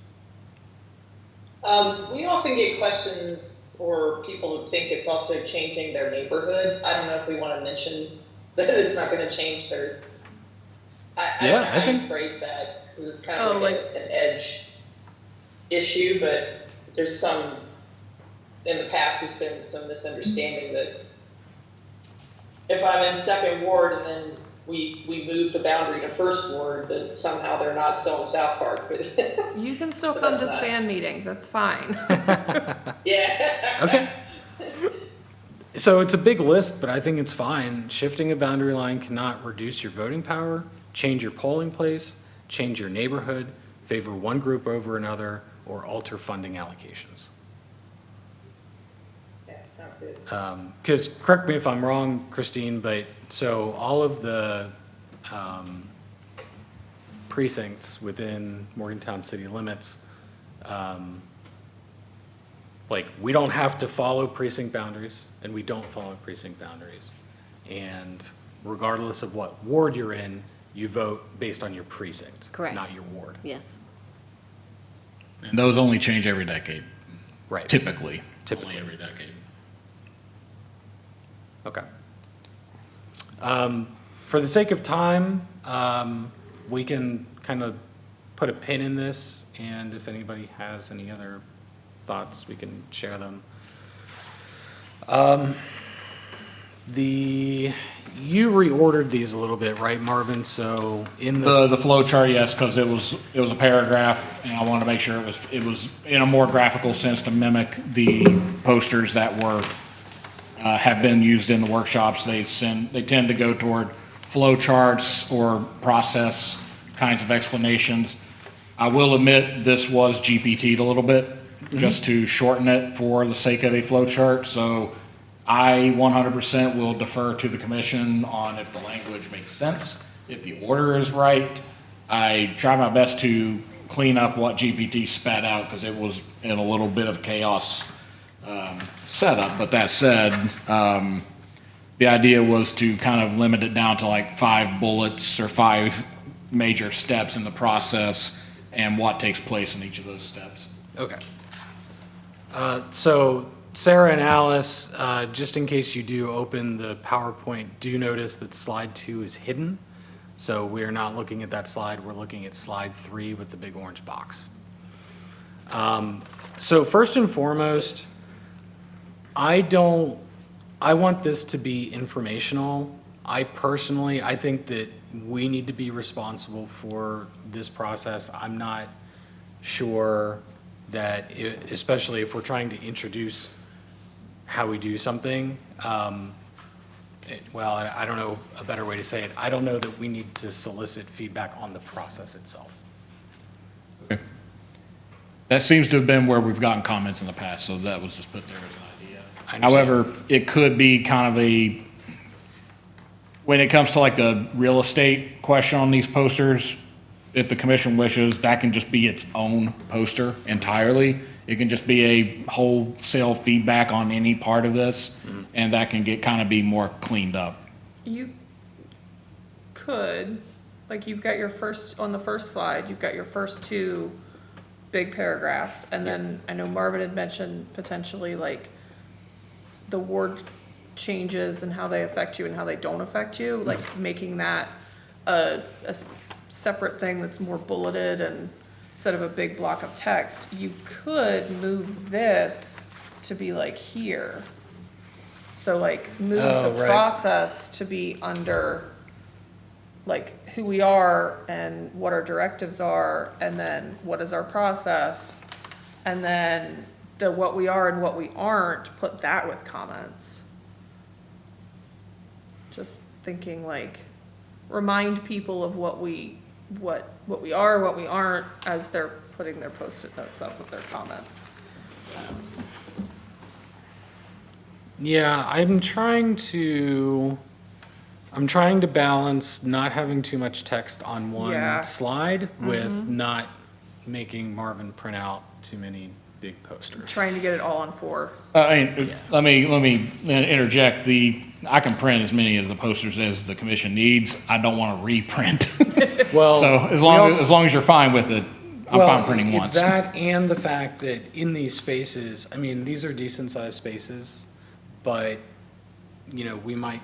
We often get questions or people who think it's also changing their neighborhood. I don't know if we want to mention that it's not going to change their. I don't know how you phrase that. It's kind of like an edge issue, but there's some, in the past, there's been some misunderstanding that if I'm in second ward and then we move the boundary to first ward, that somehow they're not still in South Park. But You can still come to SPAN meetings, that's fine. yeah. Okay. So it's a big list, but I think it's fine. Shifting a boundary line cannot reduce your voting power, change your polling place, change your neighborhood, favor one group over another, or alter funding allocations. Yeah, sounds good. Because, correct me if I'm wrong, Christine, but so all of the precincts within Morgantown city limits, like, we don't have to follow precinct boundaries, and we don't follow precinct boundaries. And regardless of what ward you're in, you vote based on your precinct, Correct. not your ward. Yes. And those only change every decade, Right. typically. Typically. Only every decade. Okay. For the sake of time, we can kind of put a pin in this, and if anybody has any other thoughts, we can share them. You reordered these a little bit, right, Marvin? So in The flow chart, yes, because it was a paragraph, and I wanted to make sure it was in a more graphical sense to mimic the posters that were have been used in the workshops. They tend to go toward flow charts or process kinds of explanations. I will admit this was GPT'd a little bit, just to shorten it for the sake of a flow chart. So I 100% will defer to the commission on if the language makes sense, if the order is right. I try my best to clean up what GPT spat out because it was in a little bit of chaos setup. But that said, the idea was to kind of limit it down to like 5 bullets or 5 major steps in the process and what takes place in each of those steps. Okay. So Sarah and Alice, just in case you do open the PowerPoint, do notice that slide 2 is hidden. So we're not looking at that slide, we're looking at slide 3 with the big orange box. So first and foremost, I want this to be informational. I think that we need to be responsible for this process. I'm not sure that, especially if we're trying to introduce how we do something, I don't know a better way to say it. I don't know that we need to solicit feedback on the process itself. Okay. That seems to have been where we've gotten comments in the past, so that was just put there as an idea. However, it could be kind of when it comes to like the real estate question on these posters, if the commission wishes, that can just be its own poster entirely. It can just be a wholesale feedback on any part of this, and that can be more cleaned up. You could, like you've got on the first slide, you've got your first 2 big paragraphs, and then I know Marvin had mentioned potentially like the ward changes and how they affect you and how they don't affect you, like making that a separate thing that's more bulleted and instead of a big block of text. You could move this to be like here. So like move the process to be under like who we are and what our directives are, and then what is our process, and then the what we are and what we aren't, put that with comments. Just thinking like, remind people of what we are, what we aren't, as they're putting their Post-it notes up with their comments. Yeah, I'm trying to balance not having too much text on one slide with not making Marvin print out too many big posters. Trying to get it all on 4. Let me interject. I can print as many of the posters as the commission needs. I don't want to reprint. Well, so as long as you're fine with it, I'm fine printing once. It's that and the fact that in these spaces, these are decent sized spaces, but we might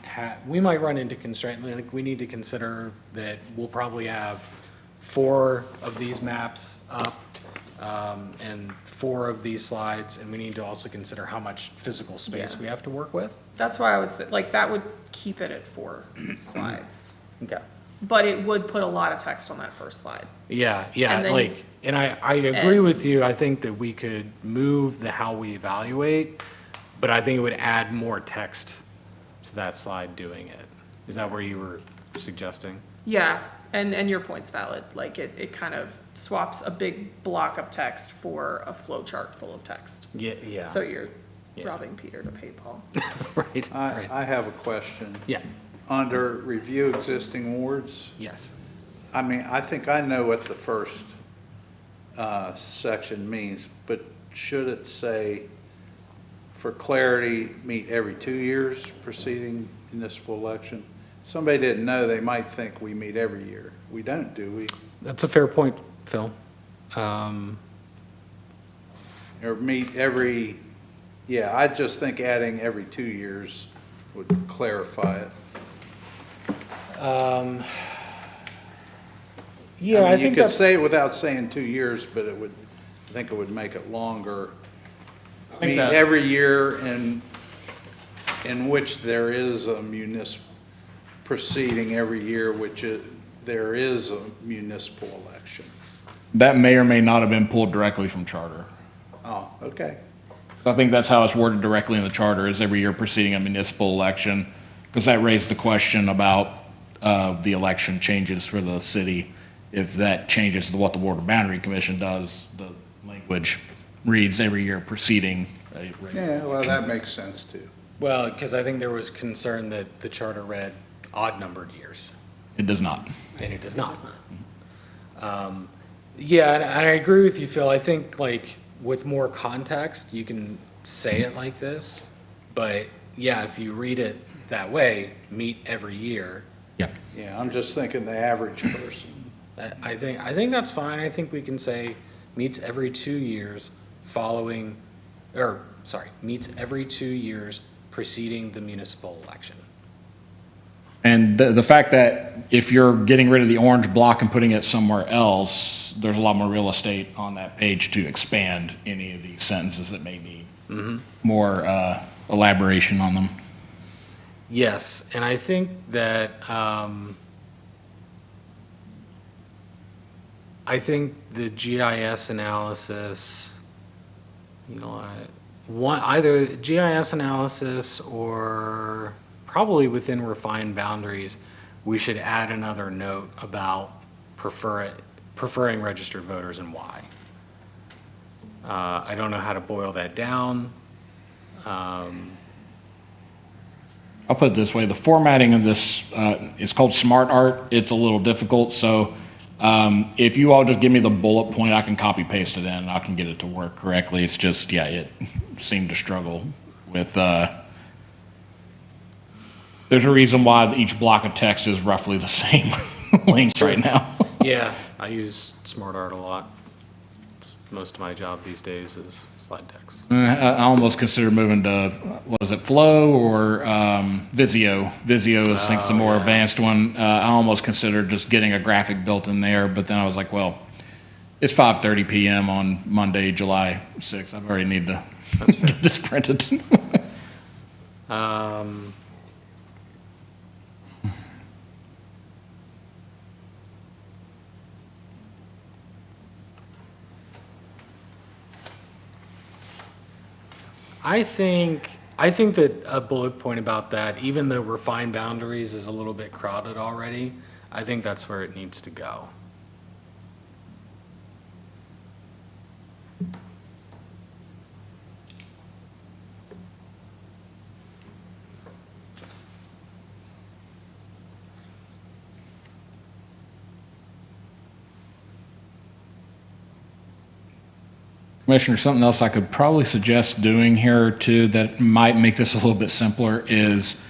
run into constraint. Like we need to consider that we'll probably have 4 of these maps up and 4 of these slides, and we need to also consider how much physical space we have to work with. That's why I was like, that would keep it at 4 slides. Okay. But it would put a lot of text on that first slide. Yeah, And then I agree with you. I think that we could move the how we evaluate, but I think it would add more text to that slide doing it. Is that where you were suggesting? Yeah, and your point's valid. Like it kind of swaps a big block of text for a flow chart full of text. Yeah. So you're robbing Peter to pay Paul. Right. I have a question. Yeah. Under review existing wards, Yes. I think I know what the first section means, but should it say, for clarity, meet every 2 years preceding municipal election? Somebody didn't know, they might think we meet every year. We don't, do we? That's a fair point, Phil. Or meet every, I just think adding every 2 years would clarify it. I You think could that's, say it without saying 2 years, but I think it would make it longer. Meet every year in which there is a municipal proceeding every year, there is a municipal election. That may or may not have been pulled directly from charter. Oh, okay. So I think that's how it's worded directly in the charter, is every year preceding a municipal election, because that raised the question about the election changes for the city. If that changes to what the Water Boundary Commission does, the language reads every year preceding a regular Yeah, well, election. that makes sense too. Well, because I think there was concern that the charter read odd-numbered years, It does not. and it does not. Yeah, and I agree with you, Phil. I think like with more context, you can say it like this, but yeah, if you read it that way, meet every year, Yeah. Yeah, I'm just thinking the average person. I think that's fine. I think we can say meets every 2 years following, or sorry, meets every 2 years preceding the municipal election. And the fact that if you're getting rid of the orange block and putting it somewhere else, there's a lot more real estate on that page to expand any of these sentences that may need more elaboration on them. Yes, and I think that, I think the GIS analysis, you know, either GIS analysis or probably within refined boundaries, we should add another note about preferring registered voters and why. I don't know how to boil that down. I'll put it this way, the formatting of this is called Smart Art. It's a little difficult, so if you all just give me the bullet point, I can copy paste it in and I can get it to work correctly. It's just, yeah, it seemed to struggle with, there's a reason why each block of text is roughly the same length right now. Yeah, I use SmartArt a lot. Most of my job these days is slide decks. I almost consider moving to, what is it, Flow or Visio? Visio is, I think, the more advanced one. I almost considered just getting a graphic built in there, but then I was like, well, it's 5:30 p.m. on Monday, July 6th. I already need to get this printed. I think that a bullet point about that, even though refined boundaries is a little bit crowded already, I think that's where it needs to go. Commissioner, something else I could probably suggest doing here too that might make this a little bit simpler is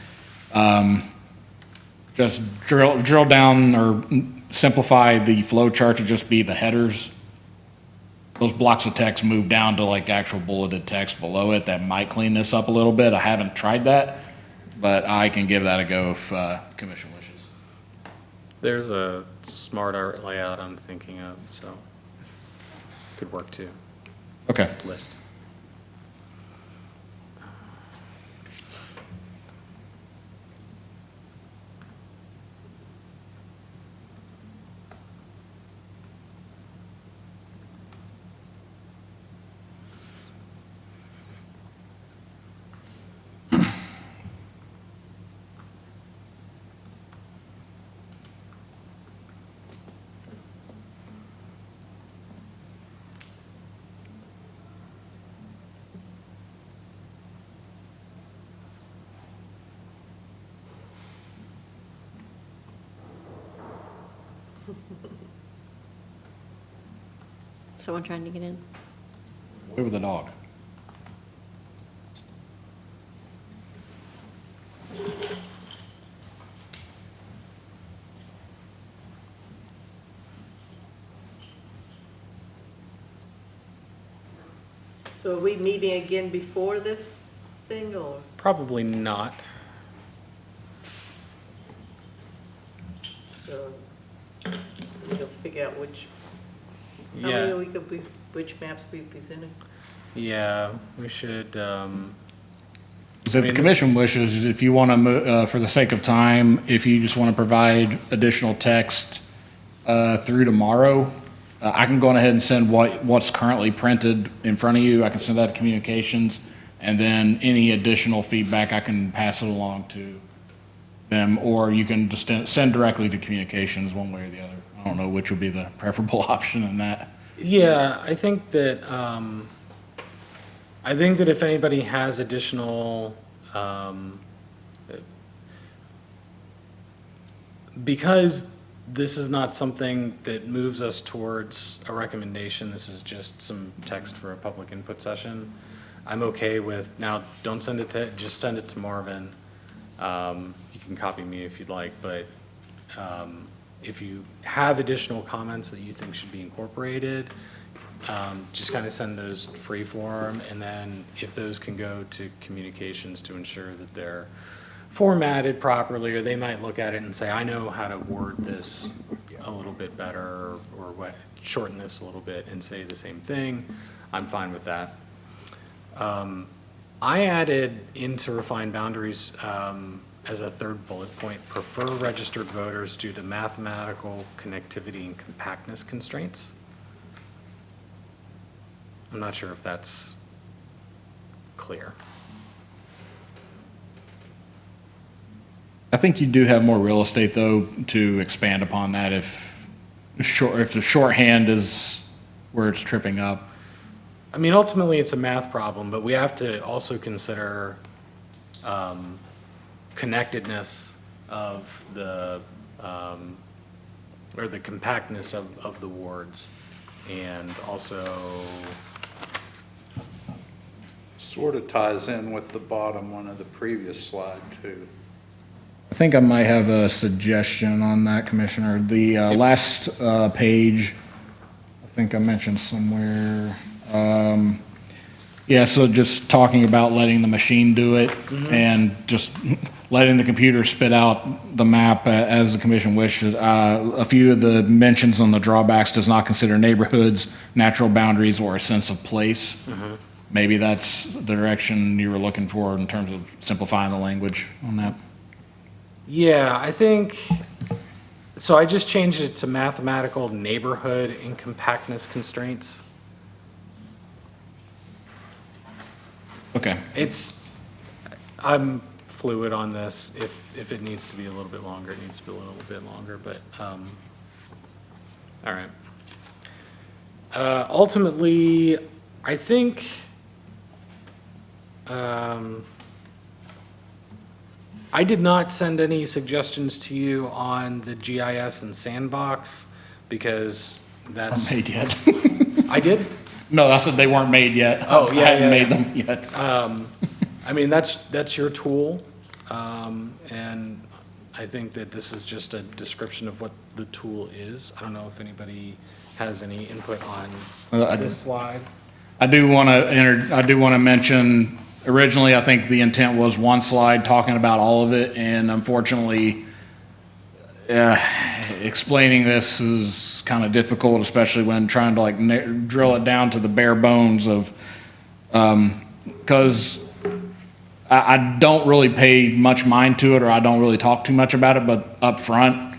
just drill down or simplify the flow chart to just be the headers. Those blocks of text move down to like actual bulleted text below it. That might clean this up a little bit. I haven't tried that, but I can give that a go if commission wishes. There's a SmartArt layout I'm thinking of, so could work too. Okay. List. Someone trying to get in? Away with the dog. So are we meeting again before this thing, or? Probably not. So we'll figure out which, how Yeah. many we could be, which maps we presented? Yeah, we should, So if the I mean, commission wishes, if you want to, for the sake of time, if you just want to provide additional text through tomorrow, I can go on ahead and send what's currently printed in front of you. I can send that to communications, and then any additional feedback, I can pass it along to them, or you can just send directly to communications one way or the other. I don't know which would be the preferable option in that. Yeah, I think that if anybody has additional, because this is not something that moves us towards a recommendation, this is just some text for a public input session. I'm okay with, now, don't send it to, just send it to Marvin. You can copy me if you'd like, but if you have additional comments that you think should be incorporated, just kind of send those free form, and then if those can go to communications to ensure that they're formatted properly, or they might look at it and say, I know how to word this a little bit better, or what, shorten this a little bit and say the same thing, I'm fine with that. I added into refined boundaries as a third bullet point, prefer registered voters due to mathematical connectivity and compactness constraints. I'm not sure if that's clear. I think you do have more real estate, though, to expand upon that if the shorthand is where it's tripping up. I mean, ultimately, it's a math problem, but we have to also consider connectedness of the, or the compactness of the wards, and also, Sort of ties in with the bottom one of the previous slide, too. I think I might have a suggestion on that, Commissioner. The last page, I think I mentioned somewhere. Yeah, so just talking about letting the machine do it and just letting the computer spit out the map as the commission wishes. A few of the mentions on the drawbacks does not consider neighborhoods, natural boundaries, or a sense of place. Maybe that's the direction you were looking for in terms of simplifying the language on that. yeah, I think, so I just changed it to mathematical neighborhood and compactness constraints. Okay. I'm fluid on this. If it needs to be a little bit longer, it needs to be a little bit longer, but, all right. Ultimately, I think, I did not send any suggestions to you on the GIS and sandbox, because that's. Not made yet. I did? No, I said they weren't made yet. Oh, yeah, I hadn't yeah, made yeah. them yet. I mean, that's your tool, and I think that this is just a description of what the tool is. I don't know if anybody has any input on this slide. I do want to mention, originally, I think the intent was one slide talking about all of it, and unfortunately, explaining this is kind of difficult, especially when trying to like drill it down to the bare bones of, because I don't really pay much mind to it, or I don't really talk too much about it, but up front,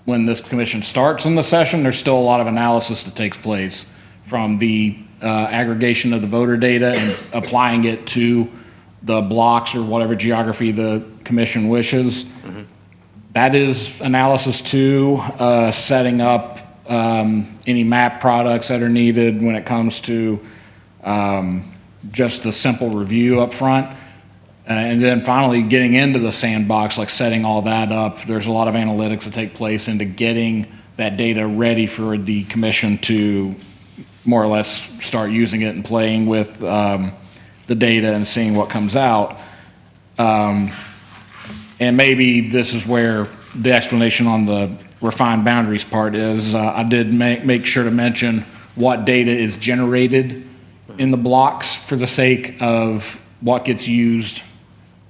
when this commission starts in the session, there's still a lot of analysis that takes place from the aggregation of the voter data and applying it to the blocks or whatever geography the commission wishes. That is analysis too, setting up any map products that are needed when it comes to just a simple review up front. And then finally getting into the sandbox, like setting all that up. There's a lot of analytics that take place into getting that data ready for the commission to more or less start using it and playing with the data and seeing what comes out. And maybe this is where the explanation on the refined boundaries part is. I did make sure to mention what data is generated in the blocks for the sake of what gets used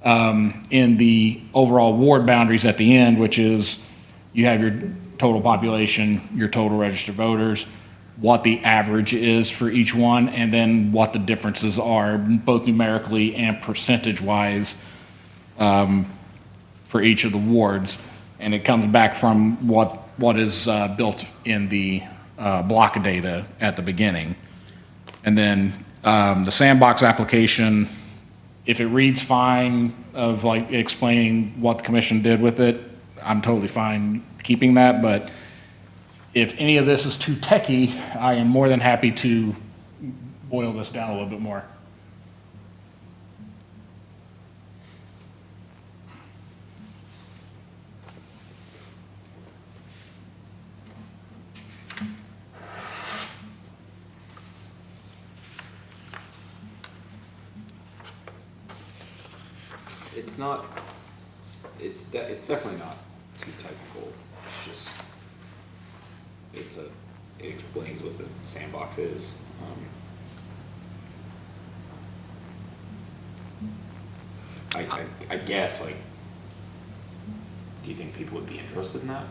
in the overall ward boundaries at the end, which is you have your total population, your total registered voters, what the average is for each one, and then what the differences are, both numerically and percentage-wise, for each of the wards. And it comes back from what is built in the block of data at the beginning. And then the sandbox application, if it reads fine of like explaining what the commission did with it, I'm totally fine keeping that, but if any of this is too techy, I am more than happy to boil this down a little bit more. It's not, it's definitely not too technical. It's just, it explains what the sandbox is. I guess, like, do you think people would be interested in that?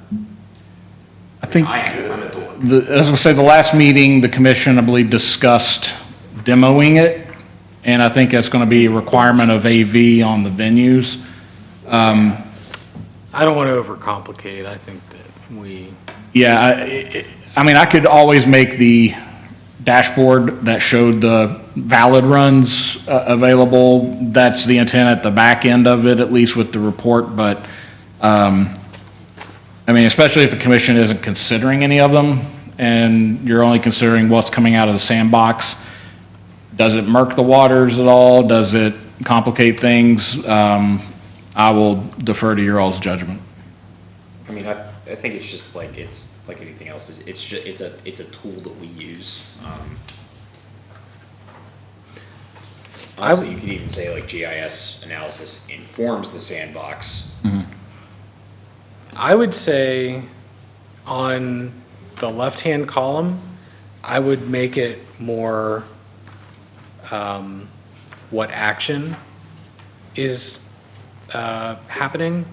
I think, I am, I'm a dork. as I say, the last meeting, the commission, I believe, discussed demoing it, and I think that's going to be a requirement of AV on the venues. I don't want to overcomplicate. I think that we, Yeah, I mean, I could always make the dashboard that showed the valid runs available. That's the intent at the back end of it, at least with the report, but, I mean, especially if the commission isn't considering any of them, and you're only considering what's coming out of the sandbox, does it murk the waters at all? Does it complicate things? I will defer to your all's judgment. I mean, I think it's just like, it's like anything else. It's just, it's a tool that we use. Honestly, you could even say like GIS analysis informs the sandbox. I would say on the left-hand column, I would make it more, what action is happening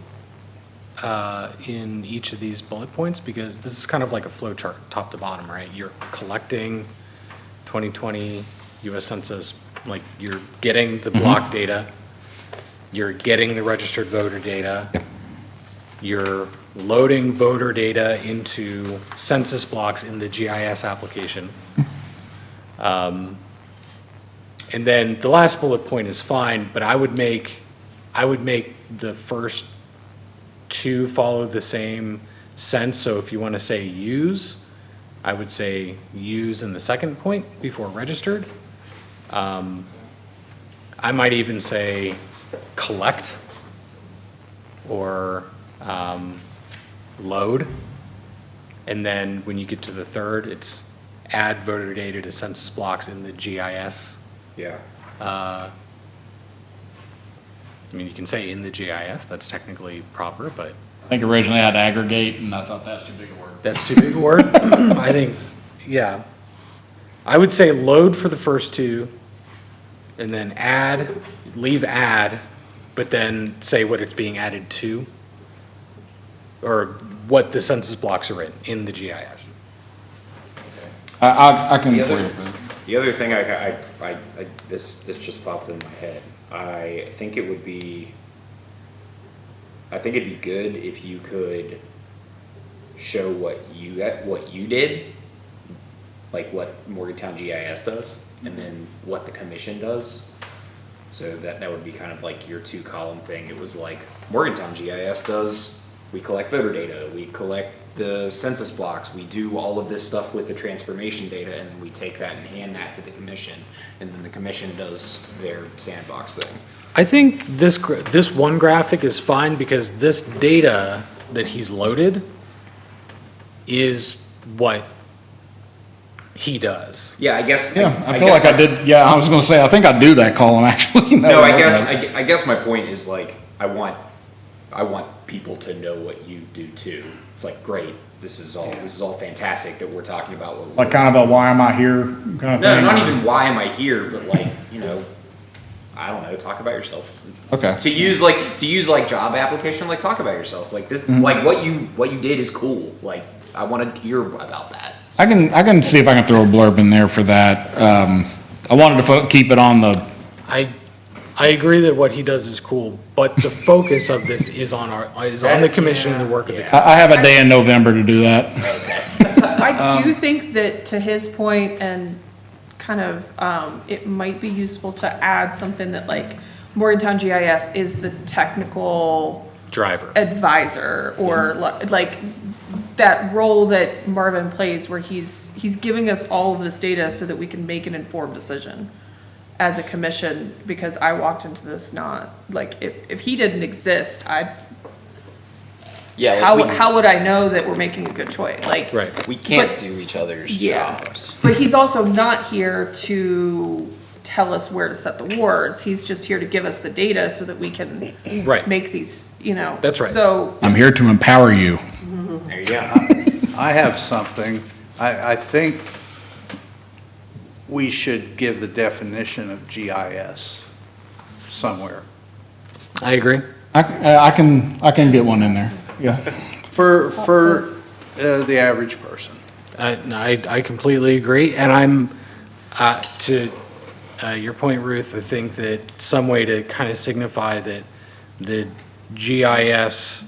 in each of these bullet points, because this is kind of like a flow chart, top to bottom, right? You're collecting 2020 US Census, like you're getting the block data, you're getting the registered voter data, you're loading voter data into census blocks in the GIS application. And then the last bullet point is fine, but I would make the first two follow the same sense. So if you want to say use, I would say use in the second point before registered. I might even say collect or load. And then when you get to the third, it's add voter data to census blocks in the GIS. Yeah. I mean, you can say in the GIS, that's technically proper, but I think originally I had aggregate, and I thought that's too big a word. that's too big a word. I think, yeah. I would say load for the first two, and then add, leave add, but then say what it's being added to, or what the census blocks are in the GIS. I can The agree other- with that. The other thing this just popped in my head. I think it'd be good if you could show what you did, like what Morgantown GIS does, and then what the commission does. So that would be kind of like your 2-column thing. It was like Morgantown GIS does, we collect voter data, we collect the census blocks, we do all of this stuff with the transformation data, and we take that and hand that to the commission, and then the commission does their sandbox thing. I think this one graphic is fine because this data that he's loaded is what he does. Yeah, I guess. Yeah, I feel like I did, yeah, I was gonna say, I think I do that column, actually. No, I guess my point is like, I want people to know what you do too. It's like, great, this is all fantastic that we're talking about. What Like kind of a why am I here kind of thing? No, not even why am I here, but like, I don't know, talk about yourself. Okay. To use like job application, like talk about yourself. Like this, like what you did is cool. Like I want to hear about that. I can see if I can throw a blurb in there for that. I wanted to keep it on the, I agree that what he does is cool, but the focus of this is on the commission and the work of the commission. I have a day in November to do that. I do think that to his point and kind of, it might be useful to add something that like, Morgantown GIS is the technical Driver. advisor, or like that role that Marvin plays, where he's giving us all of this data so that we can make an informed decision as a commission, because I walked into this not, like, if he didn't exist, Yeah, how would I know that we're making a good choice? Like, Right. we can't but- do each other's Yeah. jobs. But he's also not here to tell us where to set the wards. He's just here to give us the data so that we can Right. make these, That's right. So, I'm here to empower you. There you go. I have something. I think we should give the definition of GIS somewhere. I agree. I can get one in there, yeah. For the average person. I completely agree, and I'm, to your point, Ruth, I think that some way to kind of signify that the GIS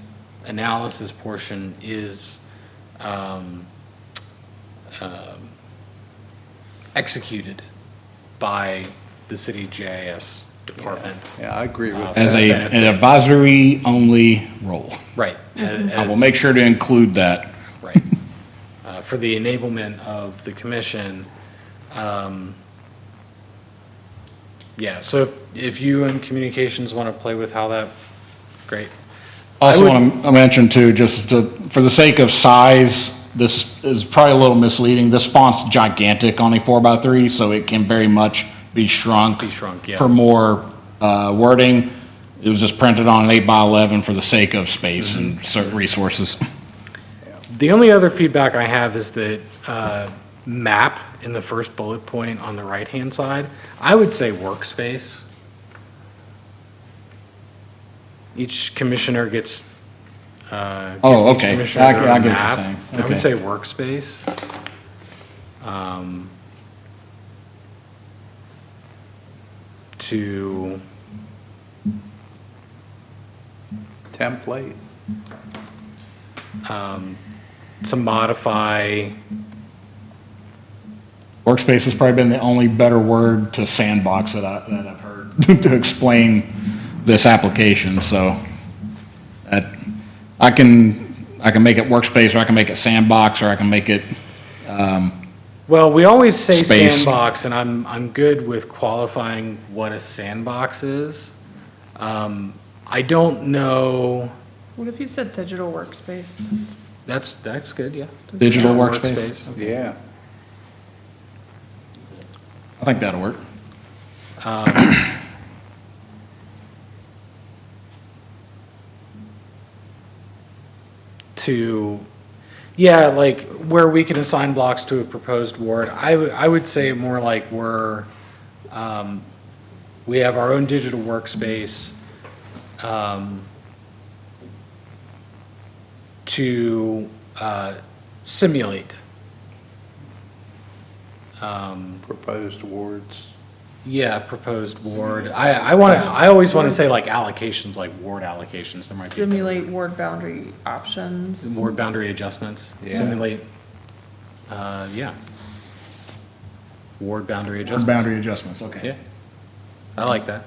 analysis portion is executed by the city GIS department. Yeah, I agree with As that. an advisory-only role. Right. I will make sure to include that. Right. For the enablement of the commission. Yeah, so if you and communications want to play with how that, great. Also I would- want to mention too, for the sake of size, this is probably a little misleading. This font's gigantic on a 4x3, so it can very much be shrunk. Be shrunk, yeah. For more wording. It was just printed on an 8x11 for the sake of space and certain resources. The only other feedback I have is that map in the first bullet point on the right-hand side, I would say workspace. Each commissioner gets, Oh, gives each okay. commissioner I their get own what you're map. saying. I would Okay. say workspace. To, Template. to modify, Workspace has probably been the only better word to sandbox that I've heard to explain this application, so I can make it workspace, or I can make it sandbox, or I can make it, well, we always say Space. sandbox, and I'm good with qualifying what a sandbox is. I don't know, what if you said digital workspace? that's good, yeah. Digital workspace. Yeah. I think that'll work. To, yeah, like where we can assign blocks to a proposed ward, I would say more like we have our own digital workspace to simulate. Proposed wards. Yeah, proposed ward. I always want to say like allocations, like ward allocations. There might be Simulate ward boundary options. ward boundary adjustments. Yeah. Simulate, yeah. Ward boundary adjustments. Boundary adjustments, okay. Yeah, I like that.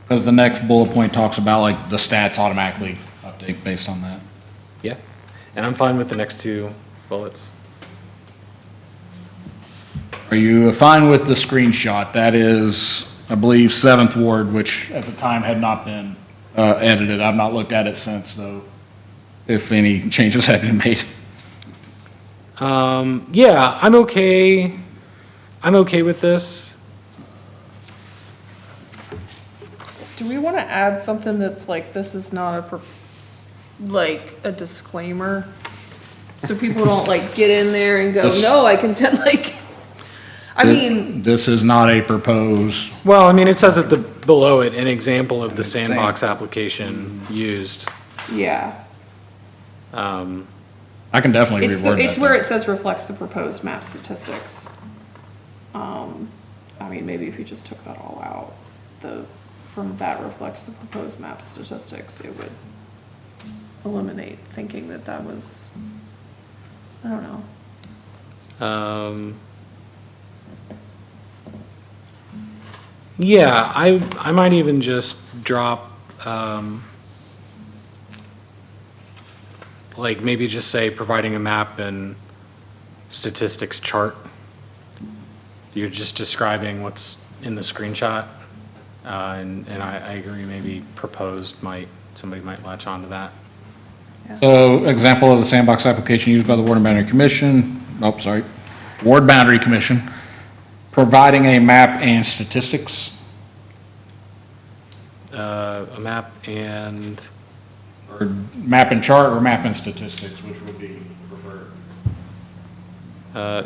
Because the next bullet point talks about like the stats automatically update based on that. Yeah, and I'm fine with the next two bullets. Are you fine with the screenshot? That is, I believe, 7th Ward, which at the time had not been edited. I've not looked at it since, though, if any changes have been made. Yeah, I'm okay with this. Do we want to add something that's like, this is not like a disclaimer? So people don't like get in there and go, This- no, I can tell, like, I mean, This is not a proposed, Well, I mean, it says below it, an example of the sandbox application used. yeah. I can definitely It's reword that. it's where though. it says reflects the proposed map statistics. I mean, maybe if you just took that all out, from that reflects the proposed map statistics, it would eliminate thinking that was, I don't know. Yeah, I might even just drop, like maybe just say providing a map and statistics chart. You're just describing what's in the screenshot. And I agree, maybe proposed somebody might latch onto that. So example of the sandbox application used by the Ward and Boundary Commission, Ward Boundary Commission, providing a map and statistics. A map and, Or map and chart or map and statistics, which would be preferred?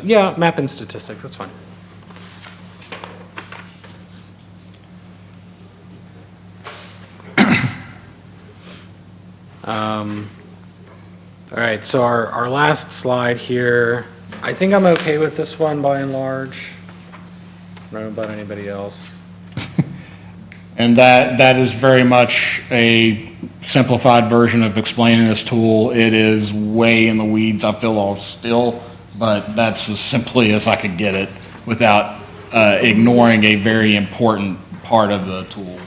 yeah, map and statistics, that's fine. All right, so our last slide here, I think I'm okay with this one by and large. I don't know about anybody else. And that is very much a simplified version of explaining this tool. It is way in the weeds, I feel all still, but that's as simply as I could get it without ignoring a very important part of the tool.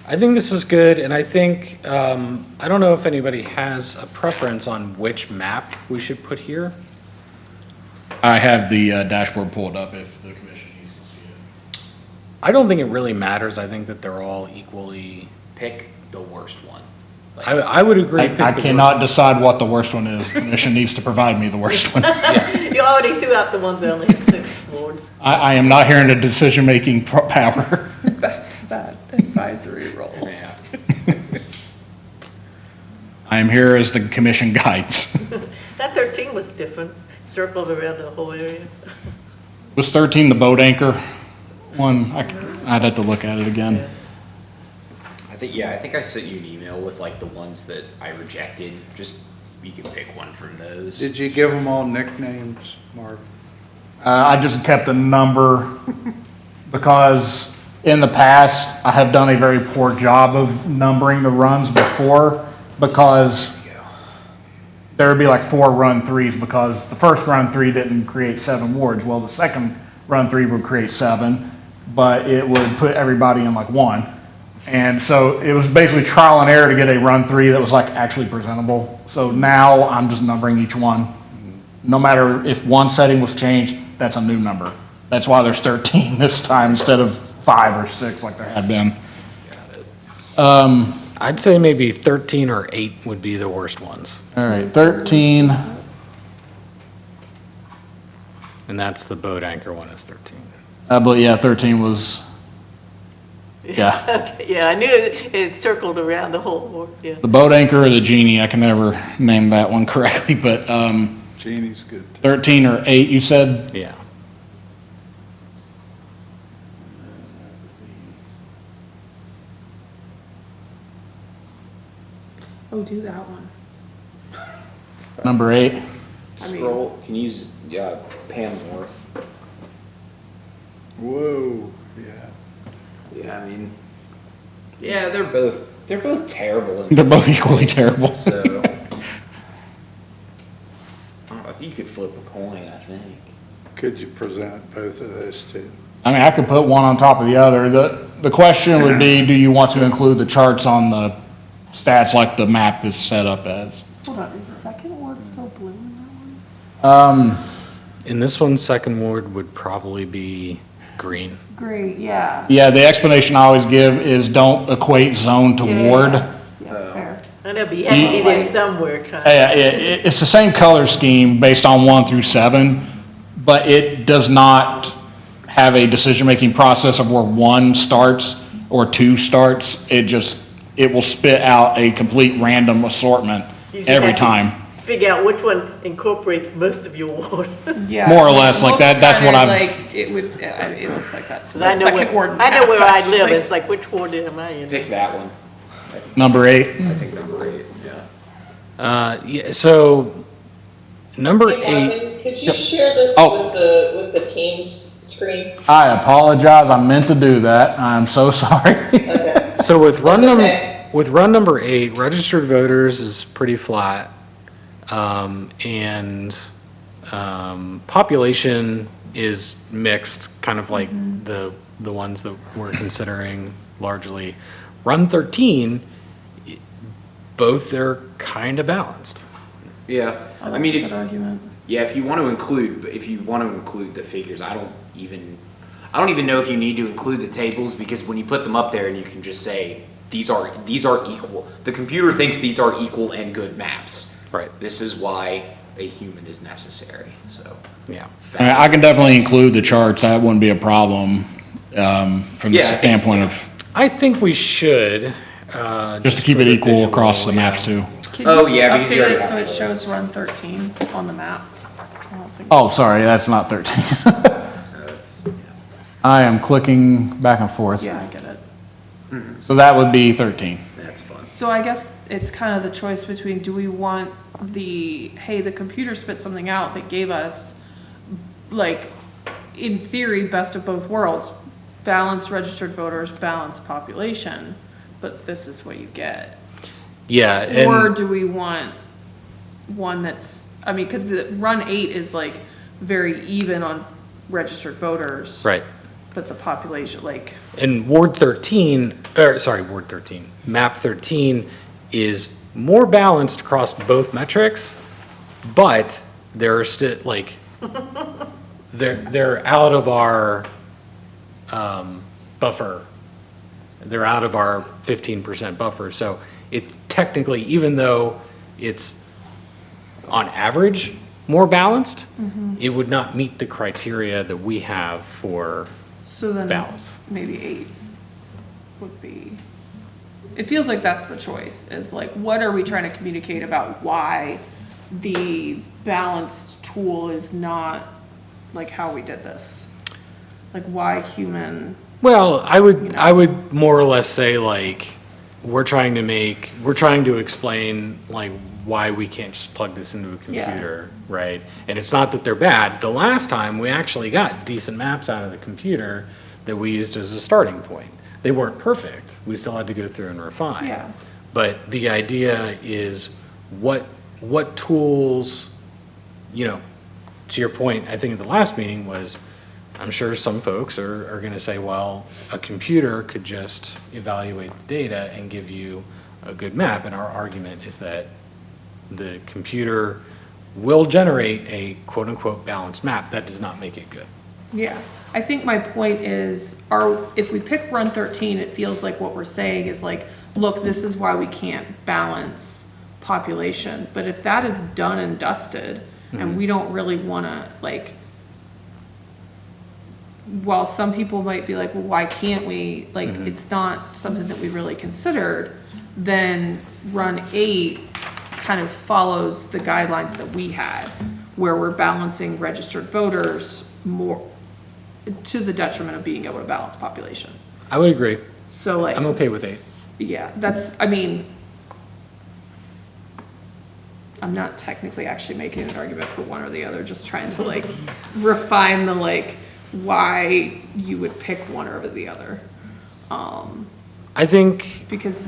I think this is good, and I think, I don't know if anybody has a preference on which map we should put here. I have the dashboard pulled up if the commission needs to see it. I don't think it really matters. I think that they're all equally, Pick the worst one. Like, I would agree. pick I the cannot worst. decide what the worst one is. The commission needs to provide me the worst one. You already threw out the ones that only had 6 wards. I am not hearing a decision-making power. Back to that advisory role. Yeah. I am here as the commission guides. That 13 was different, circled around the whole area. Was 13 the boat anchor one? I'd have to look at it again. I think I sent you an email with like the ones that I rejected. Just, you can pick one from those. Did you give them all nicknames, Mark? I just kept a number because in the past, I have done a very poor job of numbering the runs before because there would be like 4 run 3s because the first run 3 didn't create 7 wards. Well, the second run 3 would create 7, but it would put everybody in like 1. And so it was basically trial and error to get a run 3 that was like actually presentable. So now I'm just numbering each one. No matter if one setting was changed, that's a new number. That's why there's 13 this time instead of 5 or 6 like there had been. I'd say maybe 13 or 8 would be the worst ones. All right, 13. And that's the boat anchor one is 13. But yeah, 13 was, yeah. Yeah, I knew it circled around the whole ward, yeah. The boat anchor or the genie, I can never name that one correctly, but Jeannie's good. 13 or 8, you said? Yeah. Oh, do that one. Number 8. I mean, Scroll, can you use, pan north? Whoa, yeah. Yeah, I mean, yeah, they're both terrible. They're both equally terrible. So, I don't know, if you could flip a coin, I think. Could you present both of those two? I mean, I could put one on top of the other. The question would be, do you want to include the charts on the stats like the map is set up as? hold on, is second ward still blue in that one? In this one, second ward would probably be green. Great, yeah. Yeah, the explanation I always give is don't equate zone to ward. Yeah, fair. And it'll be, have to be there somewhere, kind of. It's the same color scheme based on 1 through 7, but it does not have a decision-making process of where 1 starts or 2 starts. It will spit out a complete random assortment You just every have to time. Figure out which one incorporates most of your ward. Yeah. More or less, like that- that's what Kinda I've- like, it would, it looks like that's 'Cause the I know second ward. where, I know where map, I live, actually. it's like, which ward am I in? Pick that one. Number 8. I think number 8, yeah. Yeah, so number Hey, 8, Marvin, could you share this Oh. with the Teams screen? I apologize. I meant to do that. I'm so sorry. Okay. so with run That's number, okay. with run number 8, registered voters is pretty flat. And population is mixed, kind of like the ones that we're considering largely. Run 13, both are kind of balanced. Yeah, Oh, I that's mean, a good argument. yeah, if you want to include the figures, I don't even know if you need to include the tables, because when you put them up there and you can just say, these are equal. The computer thinks these are equal and good maps. Right. This is why a human is necessary, so. Yeah. I mean, I can definitely include the charts. That wouldn't be a problem, from the Yeah, I think- standpoint of, I think we should. just to keep for it the equal visual, across the yeah. maps too. Can Oh, you yeah, because you update already it so have it those. shows run 13 on the map? I don't think. Oh, sorry, that's not 13. That's, yeah. I am clicking back and forth. Yeah, I get it. So that would be 13. That's fun. So I guess it's kind of the choice between, do we want hey, the computer spit something out that gave us, like, in theory, best of both worlds, balanced registered voters, balanced population, but this is what you get. Yeah. Or And do we want one that's, I mean, because the run 8 is like very even on registered voters. right. But the population, like, And Ward 13, map 13 is more balanced across both metrics, but they're still, like, they're out of our buffer. They're out of our 15% buffer. So it technically, even though it's on average more balanced, it would not meet the criteria that we have for so then balance. maybe 8 would be, it feels like that's the choice, is like, what are we trying to communicate about why the balanced tool is not like how we did this? Like why human, Well, I You would, know? I would more or less say like, we're trying to explain like why we can't just plug this into a Yeah. computer, right? And it's not that they're bad. The last time, we actually got decent maps out of the computer that we used as a starting point. They weren't perfect. We still had to go through and refine. Yeah. But the idea is what tools, you know, to your point, I think at the last meeting was, I'm sure some folks are gonna say, well, a computer could just evaluate the data and give you a good map. And our argument is that the computer will generate a quote-unquote balanced map. That does not make it good. yeah. I think my point is, if we pick run 13, it feels like what we're saying is like, look, this is why we can't balance population. But if that is done and dusted, and we don't really wanna, like, while some people might be like, well, why can't we, like, it's not something that we really considered, then run 8 kind of follows the guidelines that we had, where we're balancing registered voters more to the detriment of being able to balance population. I would agree. So like, I'm okay with 8. yeah, that's, I mean, I'm not technically actually making an argument for one or the other, just trying to like refine the like, why you would pick one over the other. I think Because,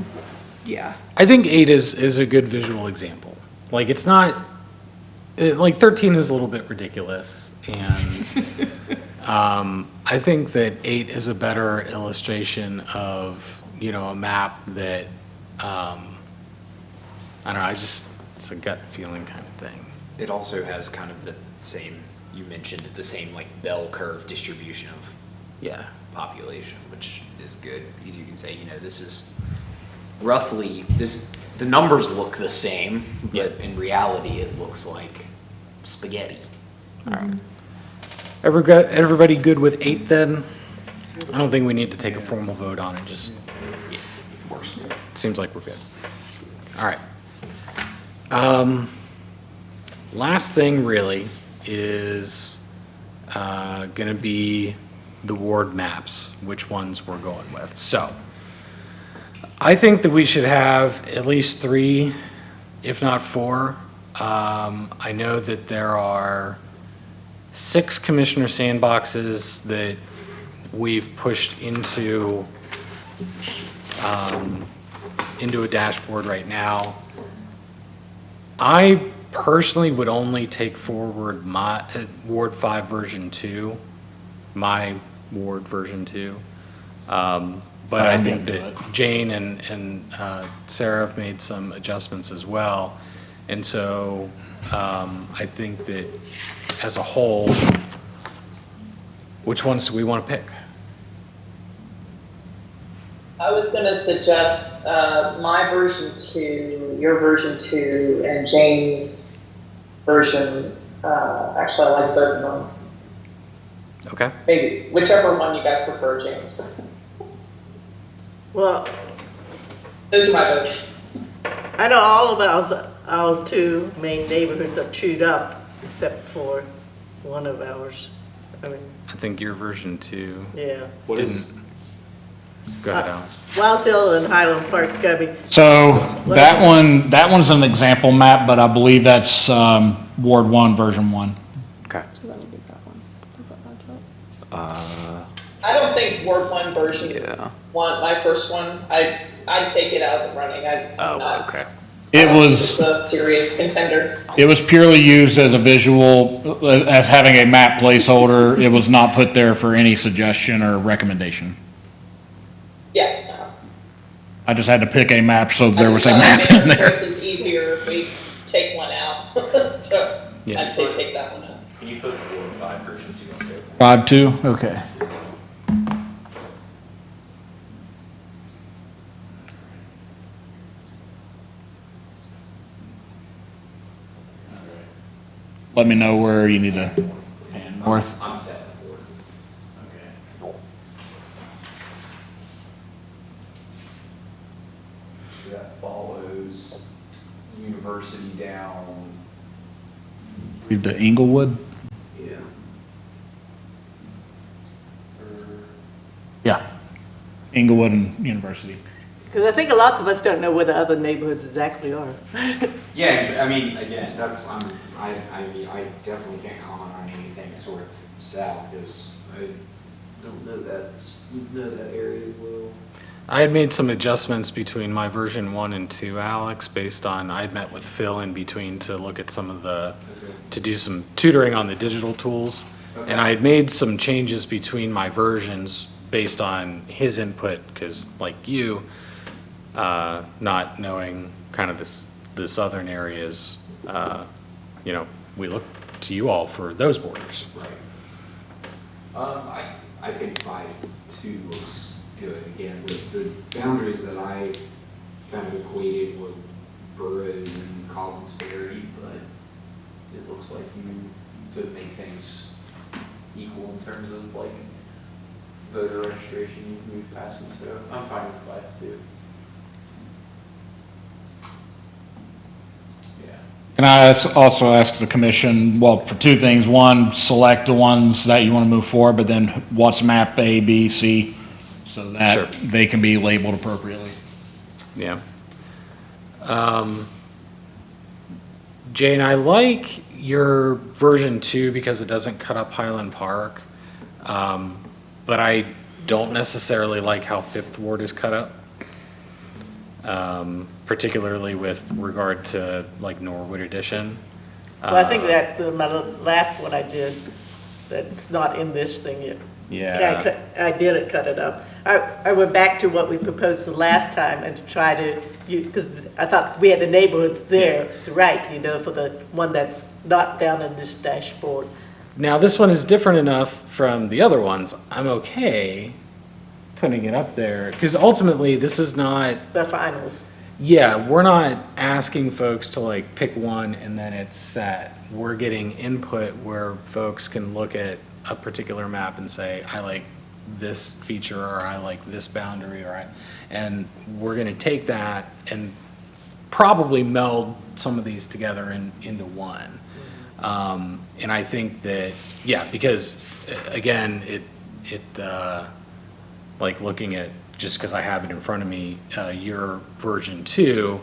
yeah, I think 8 is a good visual example. Like, it's not, like 13 is a little bit ridiculous. And I think that 8 is a better illustration of, you know, a map that, I don't know, it's a gut feeling kind of thing. It also has kind of the same, you mentioned, the same like bell curve distribution of Yeah. population, which is good, because you can say, you know, this is roughly, the numbers look the same, but in reality, it looks like spaghetti. All right. Everybody good with 8 then? I don't think we need to take a formal vote on it, just, Yeah, works. seems like we're good. All right. Last thing really is gonna be the ward maps, which ones we're going with. So, I think that we should have at least 3, if not 4. I know that there are 6 commissioner sandboxes that we've pushed into a dashboard right now. I personally would only take forward my, Ward 5 version 2, my ward version 2. But I I'm think into that it. Jane and Sarah have made some adjustments as well. And so I think that as a whole, which ones do we want to pick? I was gonna suggest, my version 2, your version 2, and Jane's version. Actually, I like both of them. Okay. Maybe, whichever one you guys prefer, James. Well, Those are my votes. I know all of our 2 main neighborhoods are chewed up, except for one of ours. I mean, I think your version 2 yeah. What didn't. is, Go ahead, Alex. Wild Hill and Highland Park, I mean, So that one's an example map, but I believe that's Ward 1, version 1. okay. So that would be that one. Does that match up? I don't think Ward 1 version Yeah. 1, my first one, I'd take it out of the running. I'm not. Okay. It It's was, a serious contender. it was purely used as a visual, as having a map placeholder. It was not put there for any suggestion or recommendation. Yeah. No. I just had to pick a map, so I there just was a thought map it made in our there. choices easier if we take one out. So Yeah. I'd say take that one out. Can you put Ward 5 version 2 on there? 5-2, okay. Let me know where you need to pan north. I'm set on board. That follows University down. Leave to Inglewood? Yeah. Yeah. Inglewood and University. because I think lots of us don't know where the other neighborhoods exactly are. Yeah, I mean, again, that's, I mean, I definitely can't comment on anything sort of south, because I don't know that area well. I had made some adjustments between my version 1 and 2, Alex, based on, I had met with Phil in between to look at some of the, to do some tutoring on the digital tools. And I had made some changes between my versions based on his input, because like you, not knowing kind of the southern areas, you know, we look to you all for those borders. Right. I think 5-2 looks good. Again, the boundaries that I kind of equated were boroughs and Collins Ferry, but it looks like you could make things equal in terms of like voter registration. You've moved past them, so I'm fine with 5-2. Can I also ask the commission, well, for two things. One, select the ones that you want to move forward, but then what's map A, B, C, so Sure. that they can be labeled appropriately. Yeah. Jane, I like your version 2 because it doesn't cut up Highland Park. But I don't necessarily like how Fifth Ward is cut up. Particularly with regard to like Norwood Edition. Well, I think that my last one I did, that's not in this thing yet. Yeah. I did cut it up. I went back to what we proposed the last time and try to, because I thought we had the neighborhoods there, right, you know, for the one that's not down in this dashboard. Now, this one is different enough from the other ones. I'm okay putting it up there because ultimately this is not, The finals. yeah, we're not asking folks to like pick one and then it's set. We're getting input where folks can look at a particular map and say, I like this feature or I like this boundary and we're gonna take that and probably meld some of these together into one. And I think that, yeah, because again, like looking at, just because I have it in front of me, your version 2,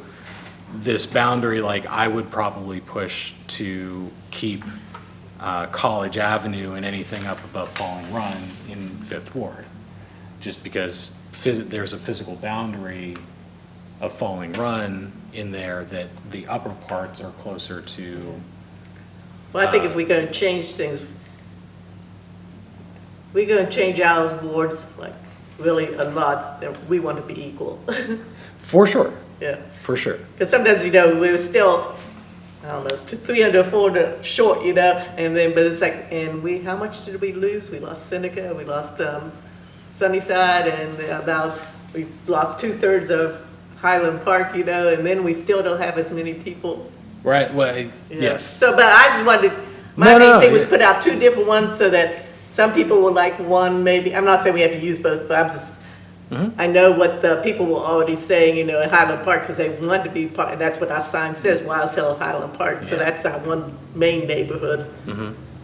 this boundary, like I would probably push to keep College Avenue and anything up above Falling Run in Fifth Ward. Just because there's a physical boundary of Falling Run in there, that the upper parts are closer to, Well, I think if we're gonna change things, we're gonna change our wards, like, really a lot, then we want to be equal. for sure, Yeah, for sure. because sometimes, we were still, I don't know, 300, 400 short, and then, but it's like, and how much did we lose? We lost Seneca, we lost, Sunnyside, and we lost 2/3 of Highland Park, and then we still don't have as many people. Right, well, Yeah. yes. So, but I just wanted, my No, main no, thing was yeah. put out 2 different ones so that some people will like one, maybe, I'm not saying we have to use both, but I'm just, I know what the people were already saying, in Highland Park, because they wanted to be part, and that's what our sign says, Wiles Hill Highland Park, so Yeah. that's our one main neighborhood.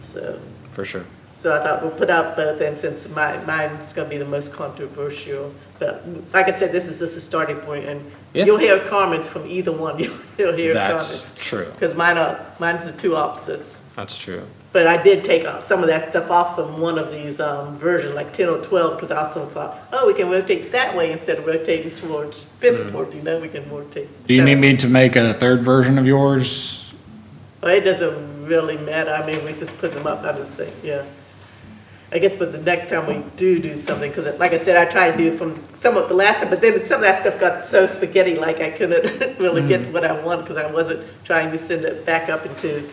So, For sure. so I thought we'll put out both, and since mine's gonna be the most controversial, but like I said, this is just a starting point, and Yeah. you'll hear comments from either one, you'll hear That's comments. true. Because mine's the 2 opposites. That's true. But I did take some of that stuff off from one of these versions, like 10 or 12, because I also thought, oh, we can rotate that way instead of rotating towards Fifth Ward, we can rotate. Do you need seven. me to make a third version of yours? Well, it doesn't really matter, I mean, we just put them up, I just say, yeah. I guess, but the next time we do something, because like I said, I tried to do it from some of the last time, but then some of that stuff got so spaghetti-like, I couldn't really get what I wanted, because I wasn't trying to send it back up into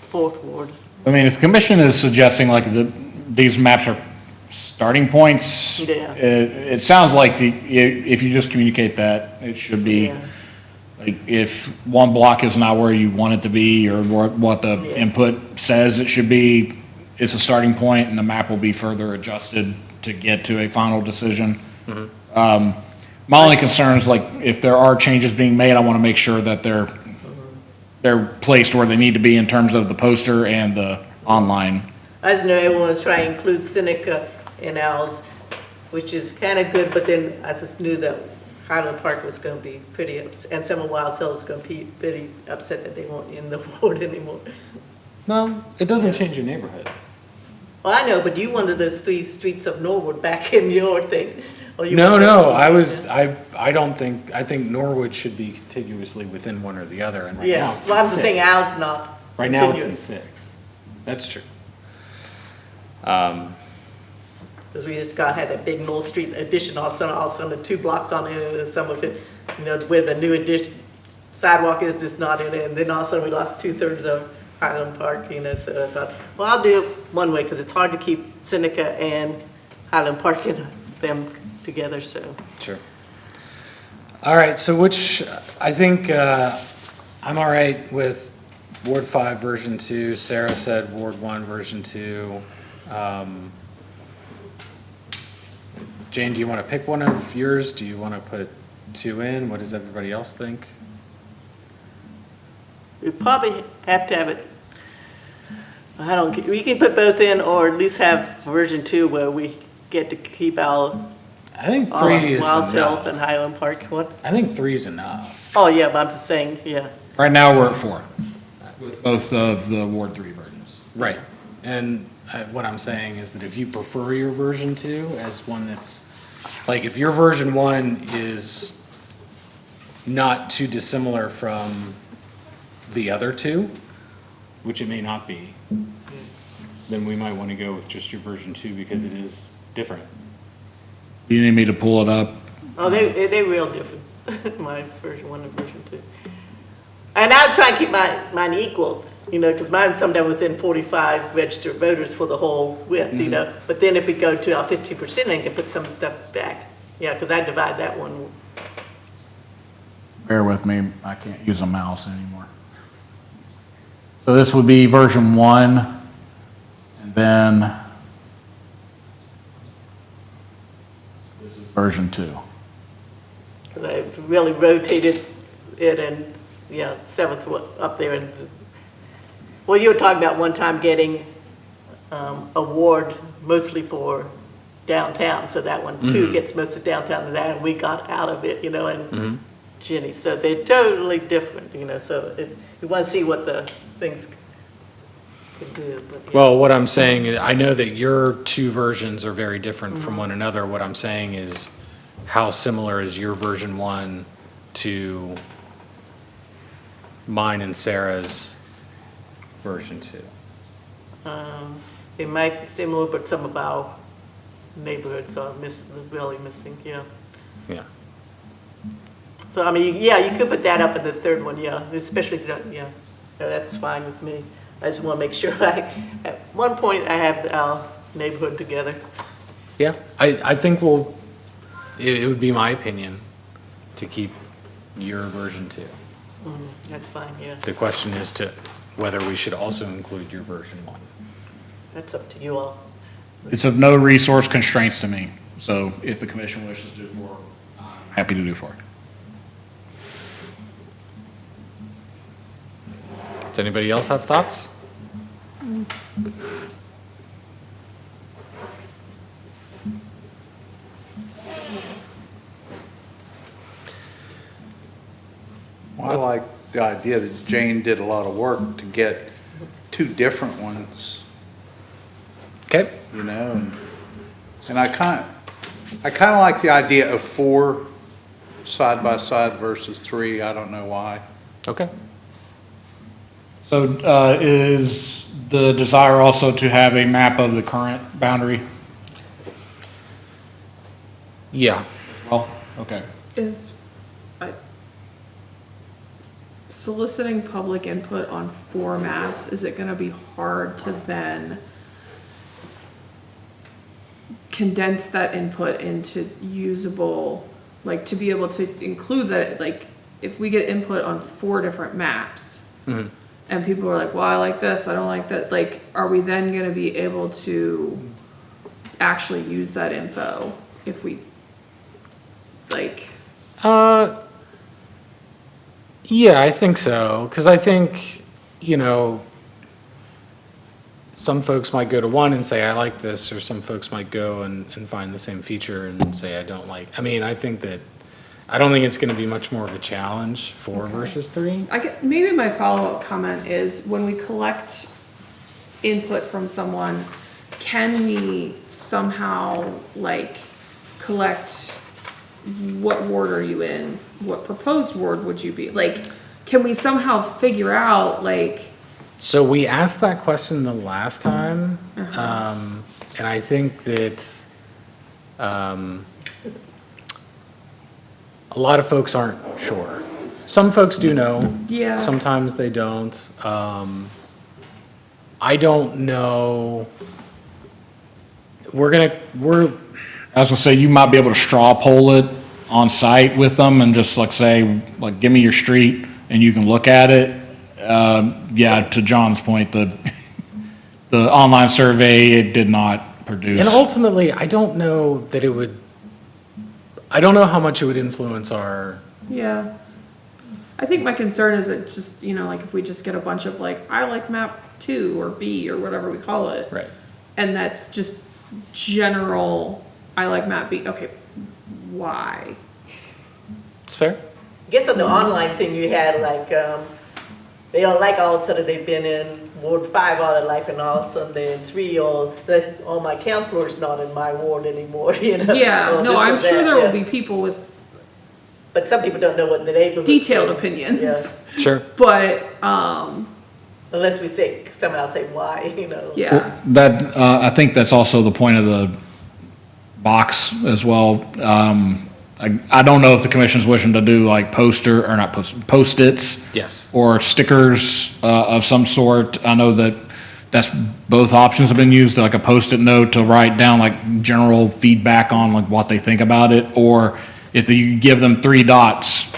Fourth Ward. I mean, if the commission is suggesting like these maps are starting points, Yeah. it sounds like if you just communicate that, it should be, Yeah. like, if one block is not where you want it to be, or what the Yeah. input says it should be, it's a starting point, and the map will be further adjusted to get to a final decision. My only concern is, like, if there are changes being made, I want to make sure that they're placed where they need to be in terms of the poster and the online. I just know everyone was trying to include Seneca in ours, which is kind of good, but then I just knew that Highland Park was going to be pretty upset, and some of Wild Hill was going to be pretty upset that they weren't in the ward anymore. No, it doesn't change your neighborhood. Well, I know, but you wanted those 3 streets of Norwood back in your thing. Or you No, wanted- no, I don't think, I think Norwood should be contiguously within one or the other, and right now Yeah, it's well, I'm in just saying 6. ours not. Right now it's in continuous. 6. That's true. Because we just got, had that big North Street addition, also the 2 blocks on it, and some of it, where the new addition, sidewalk is just not in it, and then also we lost 2/3 of Highland Park, so I thought, well, I'll do it one way, because it's hard to keep Seneca and Highland Park and them together, so. Sure. All right, so I think I'm all right with Ward 5 version 2. Sarah said Ward 1 version 2. Jane, do you want to pick one of yours? Do you want to put 2 in? What does everybody else think? We probably have to have it, we can put both in, or at least have version 2 where we get to keep our I think 3 is Wild Hills enough. and Highland Park. What? I think 3 is enough. Oh, yeah, but I'm just saying, yeah. Right now, we're at 4, with both of the Ward 3 versions. Right. And what I'm saying is that if you prefer your version 2 as one that's, like, if your version 1 is not too dissimilar from the other 2, which it may not be, then we might want to go with just your version 2 because it is different. You need me to pull it up? Oh, they're real different, my version 1 and version 2. And I was trying to keep mine equal, because mine's sometimes within 45 registered voters for the whole width, But then if we go to our 15%, then can put some stuff back. Yeah, because I divide that one. Bear with me, I can't use a mouse anymore. So this would be version 1, and then this is version 2. Because I really rotated it, and, 7th up there. And well, you were talking about one time getting a ward mostly for downtown, so that one, 2 gets most of downtown, and that, and we got out of it, and Jenny. So they're totally different, so you want to see what the things could do. But, yeah. Well, what I'm saying is, I know that your 2 versions are very different from one another. What I'm saying is, how similar is your version 1 to mine and Sarah's version 2? It might be similar, but some of our neighborhoods are really missing, yeah. Yeah. So, I mean, yeah, you could put that up in the third one, yeah, especially, yeah, that's fine with me. I just want to make sure at one point I have our neighborhood together. Yeah, I think it would be my opinion to keep your version 2. That's fine, yeah. The question is to whether we should also include your version 1. That's up to you all. It's of no resource constraints to me, so if the commission wishes to do 4, I'm happy to do 4. Does anybody else have thoughts? I like the idea that Jane did a lot of work to get 2 different ones, Okay. you know, and I kind of like the idea of 4 side by side versus 3. I don't know why. Okay. So is the desire also to have a map of the current boundary? Yeah. Well, okay. Is soliciting public input on 4 maps, is it gonna be hard to then condense that input into usable, like to be able to include that, like if we get input on 4 different maps and people are like, well, I like this, I don't like that, like, are we then gonna be able to actually use that info if we, like, Yeah, I think so, because I think, you know, some folks might go to one and say, I like this, or some folks might go and find the same feature and say, I don't like. I mean, I don't think it's gonna be much more of a challenge, 4 versus 3. maybe my follow-up comment is when we collect input from someone, can we somehow like collect what ward are you in? What proposed ward would you be? Like, can we somehow figure out like, So we asked that question the last time, and I think that a lot of folks aren't sure. Some folks do know. Yeah. Sometimes they don't. I don't know. I was gonna say, you might be able to straw poll it on site with them and just like say, like, give me your street and you can look at it. Yeah, to John's point, the online survey, it did not produce. And ultimately, I don't know how much it would influence our, yeah. I think my concern is that just, you know, like if we just get a bunch of like, I like map 2 or B or whatever we call it. right. And that's just general, I like map B, okay, why? It's fair. I guess on the online thing you had like, they don't like all of a sudden they've been in Ward 5 all their life and all of a sudden they're in 3 or all my counselor's not in my ward anymore, you know? Yeah, or no, this or I'm sure that, there will yeah. be people with But some people don't know what the neighborhood. detailed opinions. Sure. But, Unless we say, somehow say why, you know? yeah, That, I think that's also the point of the box as well. I don't know if the commission's wishing to do like Post-its. Yes. Or stickers of some sort. I know that's both options have been used, like a Post-it note to write down like general feedback on like what they think about it. Or if you give them 3 dots,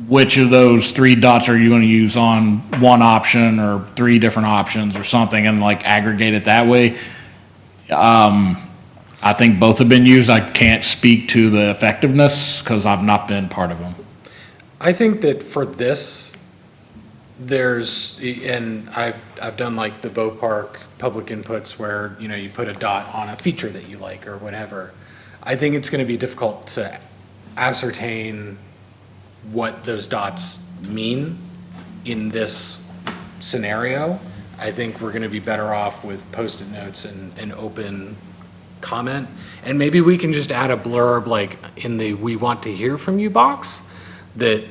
which of those 3 dots are you going to use on one option or 3 different options or something, and like aggregate it that way. I think both have been used. I can't speak to the effectiveness because I've not been part of them. I think that for this, and I've done like the Bow Park public inputs where, you know, you put a dot on a feature that you like or whatever. I think it's going to be difficult to ascertain what those dots mean in this scenario. I think we're going to be better off with Post-it notes and an open comment. And maybe we can just add a blurb like in the "we want to hear from you" box that,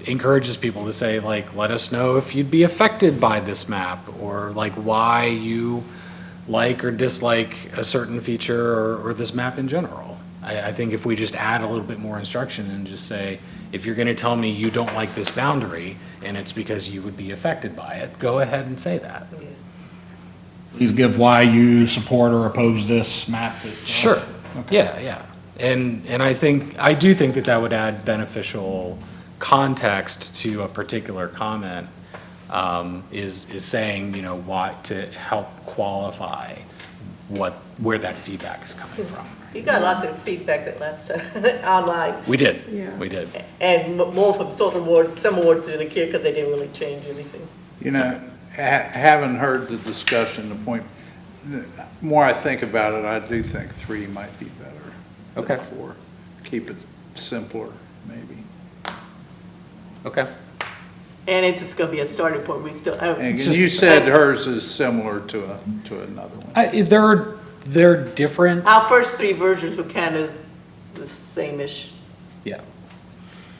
encourages people to say, like, let us know if you'd be affected by this map, or like why you like or dislike a certain feature or this map in general. I think if we just add a little bit more instruction and just say, if you're gonna tell me you don't like this boundary and it's because you would be affected by it, go ahead and say that. Please give why you support or oppose this map. Sure, yeah. And I do think that would add beneficial context to a particular comment, is saying, why, to help qualify where that feedback is coming from. You got lots of feedback that last time online. We did. Yeah. We did. And more from Sultan Ward. Some wards didn't care because they didn't really change anything. Having heard the discussion, the point, the more I think about it, I do think 3 might be better than 4. Keep it simpler, maybe. Okay. And it's just gonna be a starting point. We still, And you said hers is similar to another one. They're different. our first 3 versions were kind of the same-ish. Yeah.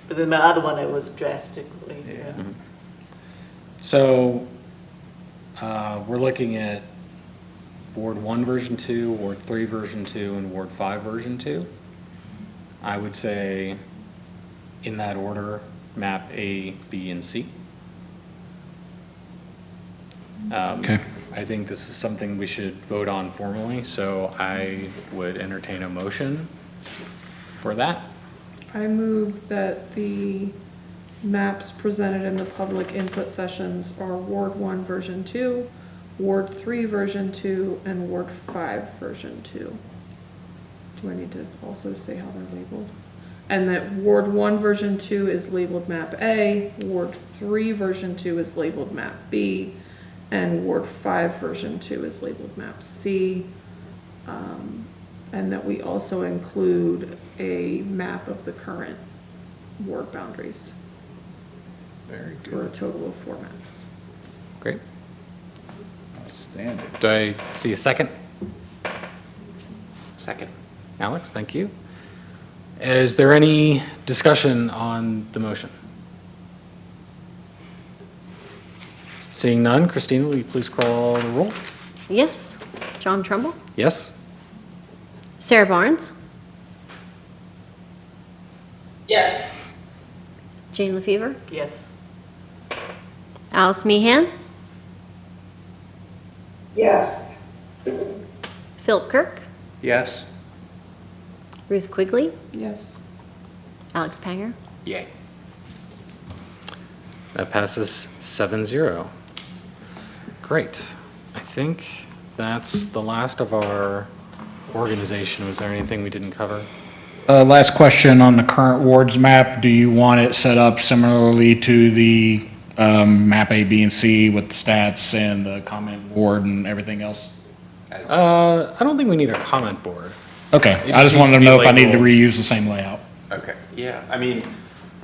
But then my other one, it was drastically. Yeah. So, we're looking at Ward 1 version 2, Ward 3 version 2, and Ward 5 version 2. I would say, in that order, map A, B, and C. Okay. I think this is something we should vote on formally, so I would entertain a motion for that. I move that the maps presented in the public input sessions are Ward 1 version 2, Ward 3 version 2, and Ward 5 version 2. Do I need to also say how they're labeled? And that Ward 1 version 2 is labeled map A, Ward 3 version 2 is labeled map B, and Ward 5 version 2 is labeled map C. And that we also include a map of the current ward boundaries Very for a good. total of 4 maps. Great. Outstanding. Do I see a second? Second. Alex, thank you. Is there any discussion on the motion? Seeing none, Christina, will you please call the roll? Yes. John Trumbull, Yes? Sarah Barnes, Yes. Jane LaFever, Yes. Alice Meehan, Yes. Philip Kirk, Yes? Ruth Quigley, Yes. Alex Panger. Yay. That passes 7-0. Great. I think that's the last of our organization. Was there anything we didn't cover? Last question on the current wards map. Do you want it set up similarly to the map A, B, and C with the stats and the comment board and everything else? I don't think we need a comment board. Okay, It I just just wanted needs to to know be if I need to labeled. reuse the same layout. Okay, yeah, I mean,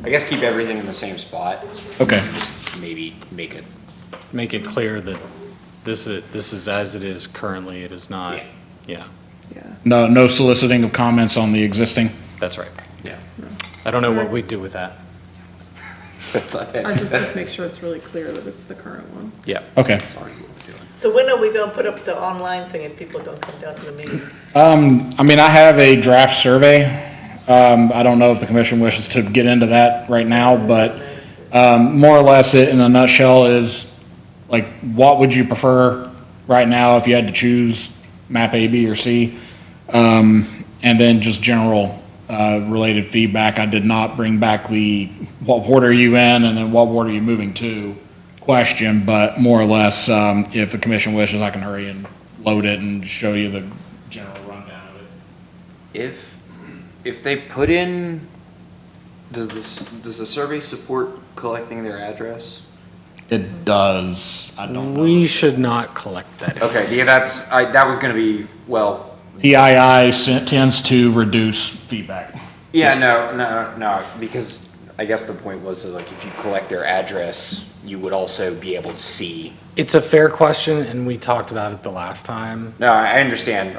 I guess keep everything in the same spot. Okay, Just maybe make it, Make it clear that this is as it is currently. It is not, yeah, Yeah. no soliciting of comments on the existing? that's right. yeah. I don't know what we'd do with that. That's, I just have to make sure it's really clear that it's the current one. Yeah. Okay. already what we're doing. So when are we gonna put up the online thing if people don't come down to the meetings? I mean, I have a draft survey. I don't know if the commission wishes to get into that right now, but more or less it in a nutshell is, like, what would you prefer right now if you had to choose map A, B, or C? And then just general related feedback. I did not bring back the what ward are you in and then what ward are you moving to question, but more or less, if the commission wishes, I can hurry and load it and show you the general rundown of it. If they put in, does the survey support collecting their address? It does. I don't know. We should not collect that. Okay, yeah, that was gonna be, well, PII tends to reduce feedback. yeah, no, because I guess the point was that, like, if you collect their address, you would also be able to see. It's a fair question, and we talked about it the last time. No, I understand.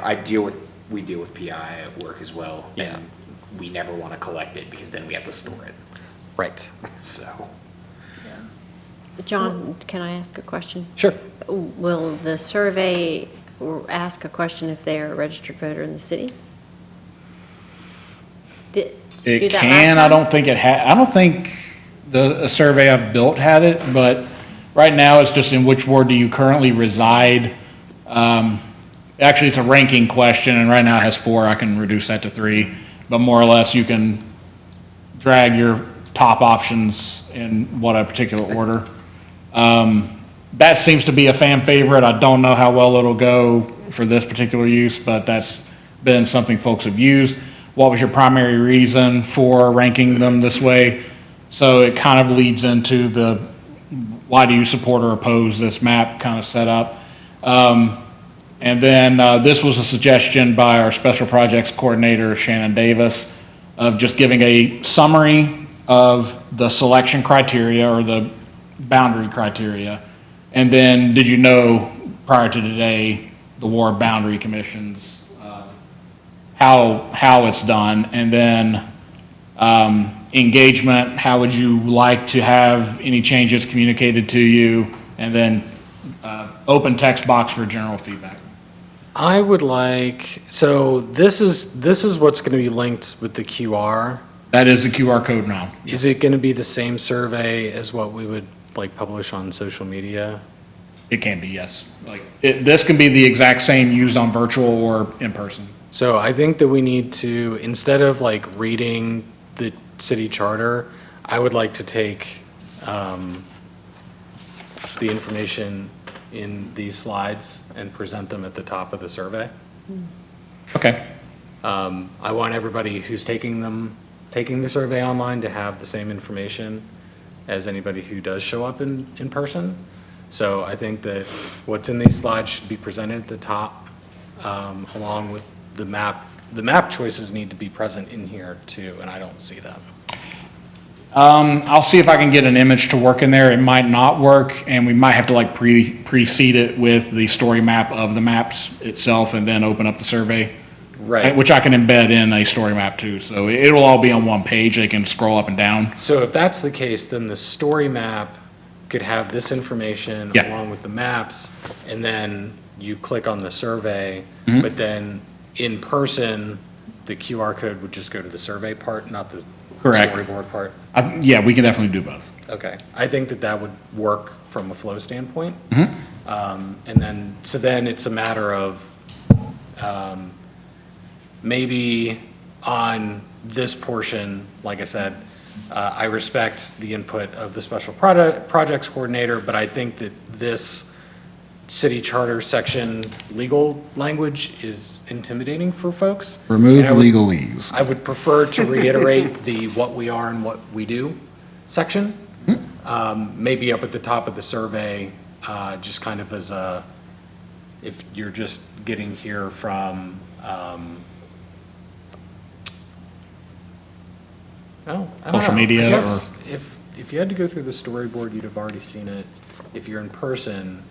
We deal with PI at work as well. Yeah. And we never want to collect it because then we have to store it. Right. So, John, can I ask a question? Sure. Will the survey ask a question if they are a registered voter in the city? Did you do It that can, last I time? don't think it I don't think a survey I've built had it, but right now it's just in which ward do you currently reside? Actually, it's a ranking question, and right now it has 4, I can reduce that to 3, but more or less you can drag your top options in what a particular order. That seems to be a fan favorite. I don't know how well it'll go for this particular use, but that's been something folks have used. What was your primary reason for ranking them this way? So it kind of leads into the why do you support or oppose this map kind of setup. And then this was a suggestion by our special projects coordinator, Shannon Davis, of just giving a summary of the selection criteria or the boundary criteria. And then, did you know prior to today, the ward boundary commissions, how it's done? And then engagement, how would you like to have any changes communicated to you? And then open text box for general feedback. I would like, so this is what's going to be linked with the QR. That is the QR code now. Is it going to be the same survey as what we would like publish on social media? It can be, yes. This can be the exact same used on virtual or in person. So I think that we need to, instead of like reading the city charter, I would like to take the information in these slides and present them at the top of the survey. Okay. I want everybody who's taking the survey online to have the same information as anybody who does show up in person. So I think that what's in these slides should be presented at the top, along with the map. The map choices need to be present in here too, and I don't see them. I'll see if I can get an image to work in there. It might not work, and we might have to like precede it with the story map of the maps itself and then open up the survey. Right. Which I can embed in a story map too. So it'll all be on one page. They can scroll up and down. So if that's the case, then the story map could have this information Yeah. along with the maps, and then you click on the survey, Mm-hmm. but then in person, the QR code would just go to the survey part, not the Correct. storyboard part. Yeah, we can definitely do both. Okay, I think that would work from a flow standpoint. Mm-hmm. And then, so then it's a matter of, maybe on this portion, like I said, I respect the input of the special projects coordinator, but I think that this city charter section legal language is intimidating for folks. Remove And I would- legalese. I would prefer to reiterate the what we are and what we do section. Maybe up at the top of the survey, just kind of as a, if you're just getting here from, I don't Social know. media I guess if you had to go through the storyboard, you'd have already seen it. If you're in person,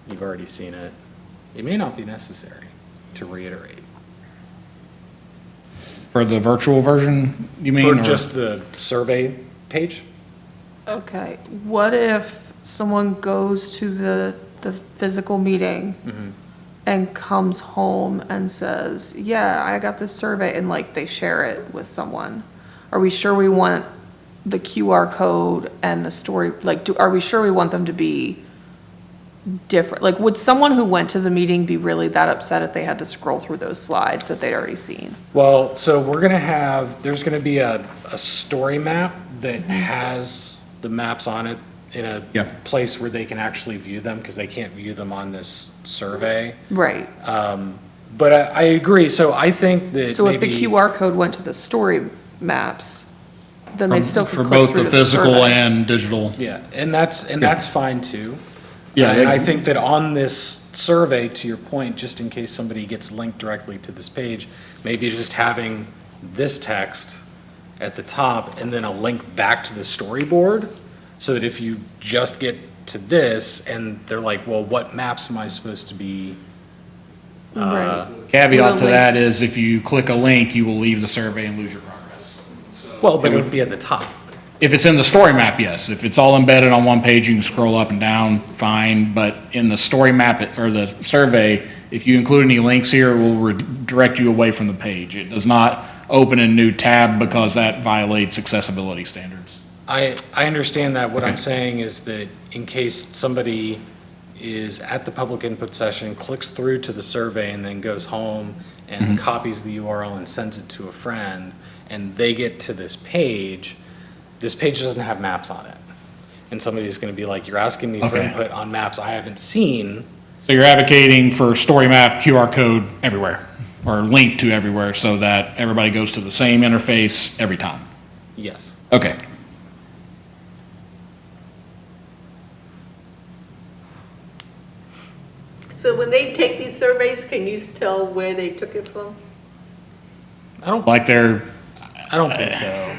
you've already seen it. It may not be necessary to reiterate. For the virtual version, you mean? For or- just the survey page? Okay, what if someone goes to the physical meeting and comes home and says, yeah, I got this survey, and like they share it with someone? Are we sure we want the QR code and the story, like, are we sure we want them to be different? Like, would someone who went to the meeting be really that upset if they had to scroll through those slides that they'd already seen? Well, so we're gonna have, there's gonna be a story map that has the maps on it in a Yeah. place where they can actually view them, because they can't view them on this survey. Right. But I agree, so I think that So if the maybe- QR code went to the story maps, then they still For could both click through the to the physical survey. and digital. Yeah, and that's fine too. Yeah, And I they- think that on this survey, to your point, just in case somebody gets linked directly to this page, maybe just having this text at the top and then a link back to the storyboard, so that if you just get to this and they're like, well, what maps am I supposed to be? Right. Caveat to Will a that is if you click a link, you will leave the survey and lose your progress. So Well, but it would be at the top. If it's in the story map, yes. If it's all embedded on one page, you can scroll up and down, fine. But in the story map or the survey, if you include any links here, it will direct you away from the page. It does not open a new tab because that violates accessibility standards. I understand that. What I'm Okay. saying is that in case somebody is at the public input session, clicks through to the survey and then goes home and copies the URL and sends it to a friend, and they get to this page doesn't have maps on it. And somebody's gonna be like, you're asking me for Okay. input on maps I haven't seen. So you're advocating for story map QR code everywhere, or link to everywhere, so that everybody goes to the same interface every time? Yes. Okay. So when they take these surveys, can you tell where they took it from? I don't think so.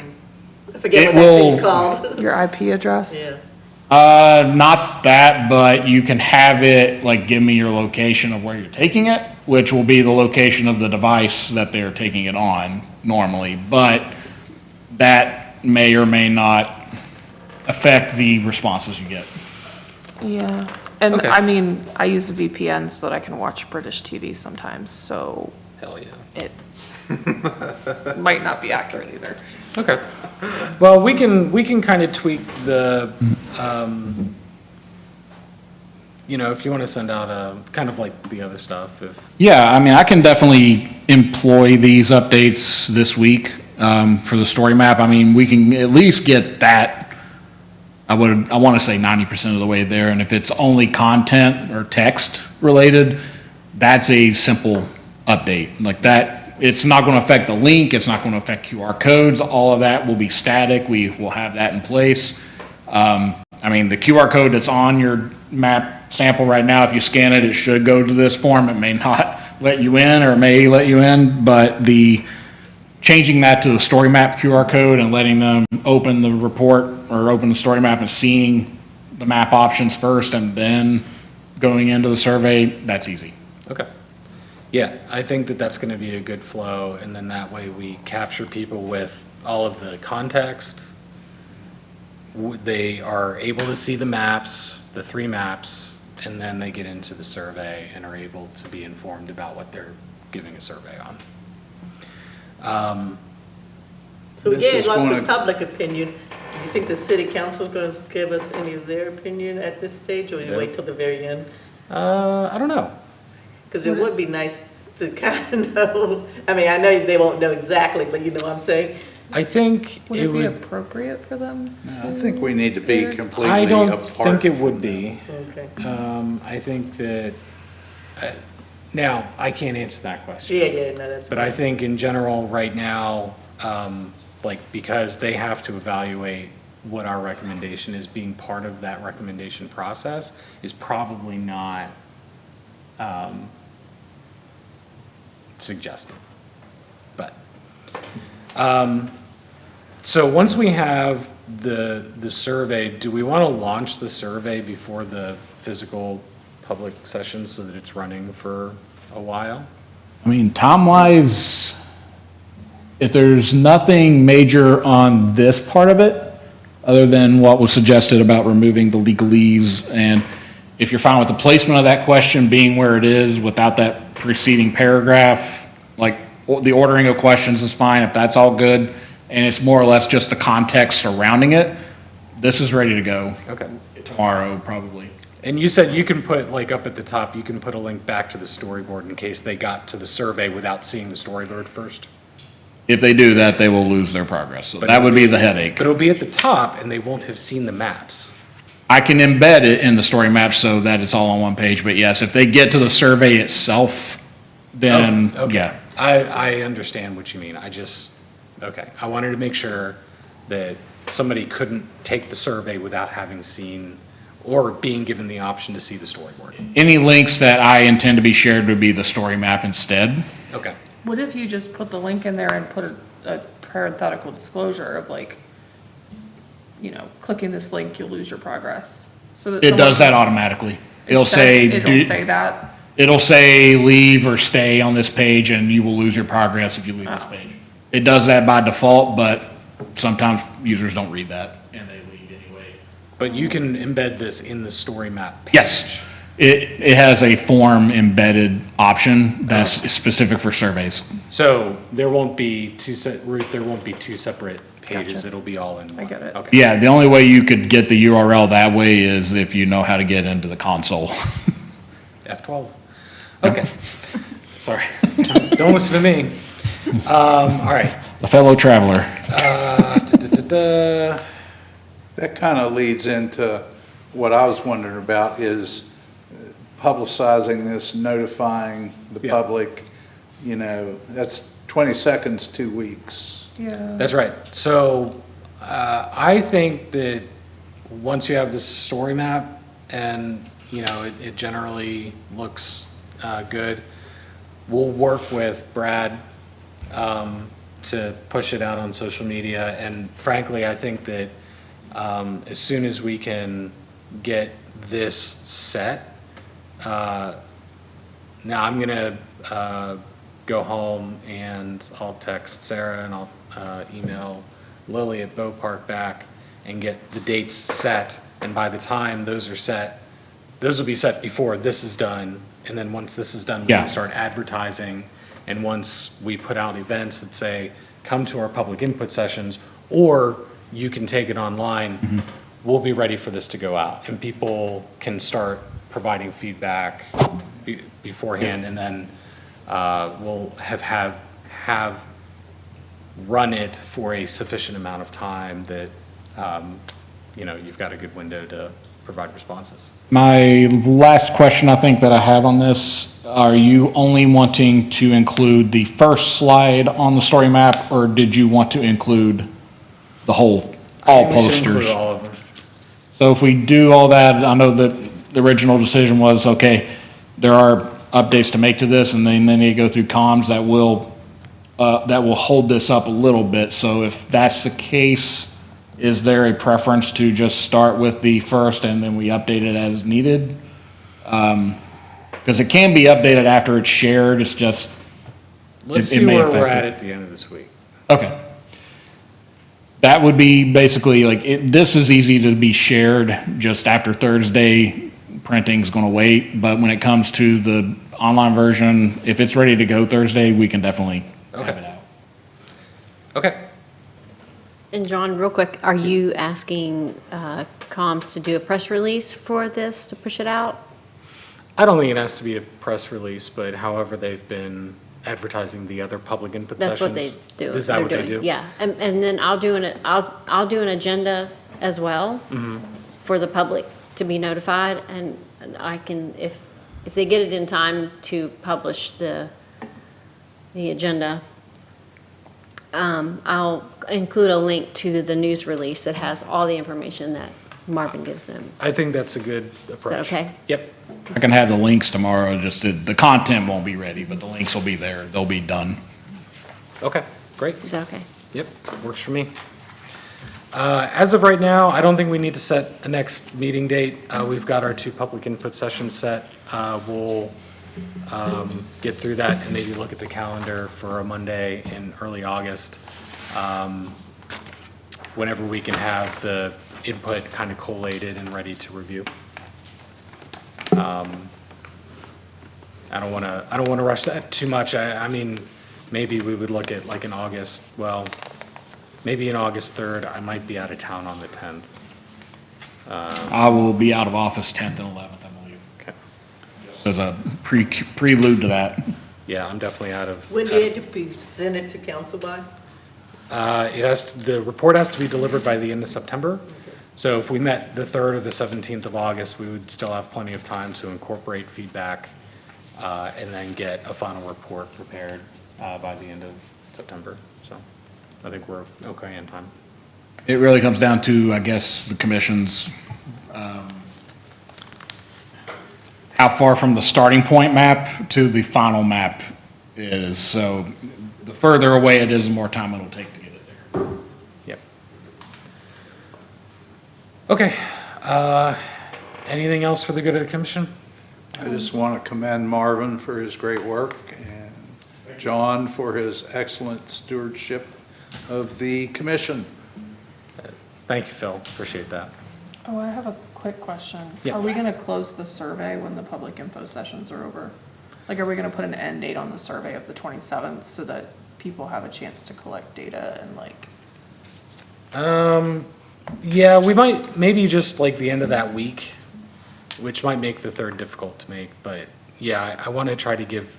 I forget It what that thing's will- called. Your IP address? Yeah. Not that, but you can have it, like, give me your location of where you're taking it, which will be the location of the device that they're taking it on normally, but that may or may not affect the responses you get. Yeah. And Okay. I mean, I use a VPN so that I can watch British TV sometimes, so Hell yeah. it might not be accurate either. Okay. Well, we can kind of tweak the, if you want to send out a, kind of like the other stuff, if, Yeah, I mean, I can definitely employ these updates this week for the story map. I mean, we can at least get that, I want to say 90% of the way there. And if it's only content or text related, that's a simple update. Like that, it's not going to affect the link, it's not going to affect QR codes, all of that will be static. We will have that in place. I mean, the QR code that's on your map sample right now, if you scan it, it should go to this form. It may not let you in or may let you in, but changing that to the story map QR code and letting them open the report or open the story map and seeing the map options first and then going into the survey, that's easy. okay. Yeah, I think that that's going to be a good flow, and then that way we capture people with all of the context. They are able to see the maps, the 3 maps, and then they get into the survey and are able to be informed about what they're giving a survey on. So This again, is lots gonna- of public opinion. Do you think the city council going to give us any of their opinion at this stage, or you Yeah. wait till the very end? I don't know. Because it would be nice to kind of know, I mean, I know they won't know exactly, but you know what I'm saying? I think Would it it be would, appropriate for them to? I think we need to be completely I don't apart. think it would be. Okay. I think that, now, I can't answer that question. Yeah, no, that's. But I think in general, right now, because they have to evaluate what our recommendation is, being part of that recommendation process is probably not suggested. But, so once we have the survey, do we want to launch the survey before the physical public session so that it's running for a while? I mean, time-wise, if there's nothing major on this part of it, other than what was suggested about removing the legalese, and if you're fine with the placement of that question being where it is without that preceding paragraph, like, the ordering of questions is fine, if that's all good, and it's more or less just the context surrounding it, this is ready to go Okay. tomorrow, probably. And you said you can put, like, up at the top, you can put a link back to the storyboard in case they got to the survey without seeing the storyboard first? If they do that, they will lose their progress, so But that would be the headache. But it'll be at the top and they won't have seen the maps. I can embed it in the story map so that it's all on one page, but yes, if they get to the survey itself, then, Oh, okay. yeah. I understand what you mean. Okay. I wanted to make sure that somebody couldn't take the survey without having seen or being given the option to see the storyboard. Any links that I intend to be shared would be the story map instead. Okay. What if you just put the link in there and put a parenthetical disclosure of like, clicking this link, you'll lose your progress? So that It does someone- that automatically. it It'll says- say, It'll say that? it'll say leave or stay on this page and you will lose your progress if you leave this Oh. page. It does that by default, but sometimes users don't read that and they leave anyway. But you can embed this in the story map page. Yes, it has a form embedded option that's specific for surveys. So there won't be Ruth, there won't be two separate pages. Gotcha. It'll be all in one. I get it. Okay. Yeah, the only way you could get the URL that way is if you know how to get into the console. F12. Okay. Sorry. Don't listen to me. All right. A fellow traveler. That kind of leads into what I was wondering about is publicizing this, notifying the Yeah. public, that's 20 seconds, 2 weeks. Yeah. That's right. So I think that once you have this story map and, it generally looks good, we'll work with Brad to push it out on social media. And frankly, I think that as soon as we can get this set, now I'm gonna go home and I'll text Sarah and I'll email Lily at Bow Park back and get the dates set. And by the time those are set, those will be set before this is done. And then once this is done, we Yeah. can start advertising. And once we put out events that say, come to our public input sessions, or you can take it online, we'll be ready for this to go out. And people can start providing feedback beforehand, and then we'll have run it for a sufficient amount of time that, you've got a good window to provide responses. My last question, I think, that I have on this, are you only wanting to include the first slide on the story map, or did you want to include the whole, all I think we should include posters? all of them. So if we do all that, I know that the original decision was, okay, there are updates to make to this, and then they need to go through comms that will hold this up a little bit. So if that's the case, is there a preference to just start with the first and then we update it as needed? Because it can be updated after it's shared, it's just, Let's it see may where affect we're at it. at the end of this week. okay. That would be basically like, this is easy to be shared just after Thursday, printing's gonna wait, but when it comes to the online version, if it's ready to go Thursday, we can definitely have Okay. it out. Okay. And John, real quick, are you asking comms to do a press release for this to push it out? I don't think it has to be a press release, but however they've been advertising the other public input sessions. That's what they do. Is that they're what they doing. do? Yeah, and then I'll do an agenda as well Mm-hmm. for the public to be notified, and I can, if they get it in time to publish the agenda, I'll include a link to the news release that has all the information that Marvin gives them. I think that's a good approach. okay? Yep. I can have the links tomorrow, just the content won't be ready, but the links will be there, they'll be done. Okay, great. Is that okay? Yep, works for me. As of right now, I don't think we need to set a next meeting date. We've got our 2 public input sessions set. We'll get through that and maybe look at the calendar for a Monday in early August, whenever we can have the input kind of collated and ready to review. I don't want to rush that too much. I mean, maybe we would look at like in August, well, maybe in August 3rd. I might be out of town on the 10th. I will be out of office 10th and 11th, I believe, Okay. as a prelude to that. Yeah, I'm definitely out of. When do you have to be presented to council by? The report has to be delivered by the end of September. So if we met the 3rd or the 17th of August, we would still have plenty of time to incorporate feedback and then get a final report prepared by the end of September. So I think we're okay in time. It really comes down to, I guess, the commission's, how far from the starting point map to the final map is. So the further away it is, the more time it'll take to get it there. Yep. Okay. Anything else for the good of the commission? I just want to commend Marvin for his great work and John for his excellent stewardship of the commission. Thank you, Phil. Appreciate that. Oh, I have a quick question. Yeah. Are we gonna close the survey when the public info sessions are over? Like, are we gonna put an end date on the survey of the 27th so that people have a chance to collect data and like? Yeah, we might, maybe just like the end of that week, which might make the 3rd difficult to make, but yeah, I want to try to give,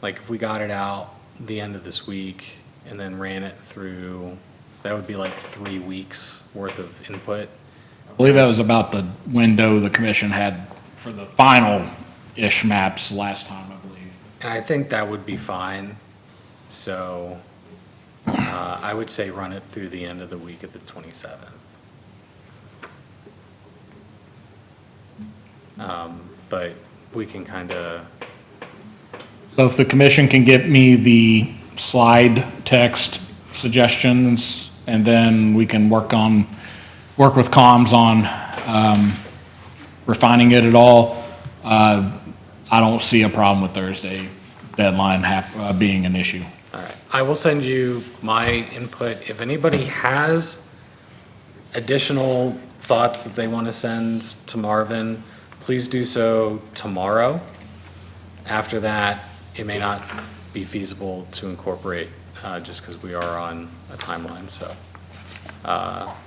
like if we got it out the end of this week and then ran it through, that would be like 3 weeks worth of input. I believe that was about the window the commission had for the final-ish maps last time, I believe. And I think that would be fine. So I would say run it through the end of the week of the 27th. But we can kind of, So if the commission can get me the slide text suggestions, and then we can work with comms on refining it at all, I don't see a problem with Thursday deadline being an issue. all right. I will send you my input. If anybody has additional thoughts that they want to send to Marvin, please do so tomorrow. After that, it may not be feasible to incorporate, just because we are on a timeline, so,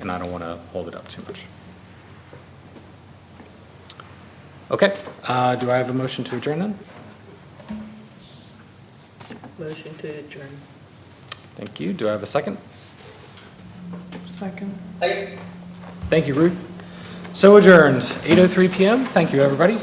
and I don't want to hold it up too much. Okay, do I have a motion to adjourn then? Motion to adjourn. Thank you. Do I have a second? Second. Like, Thank you, Ruth. So adjourned, 8:03 PM. Thank you, everybody.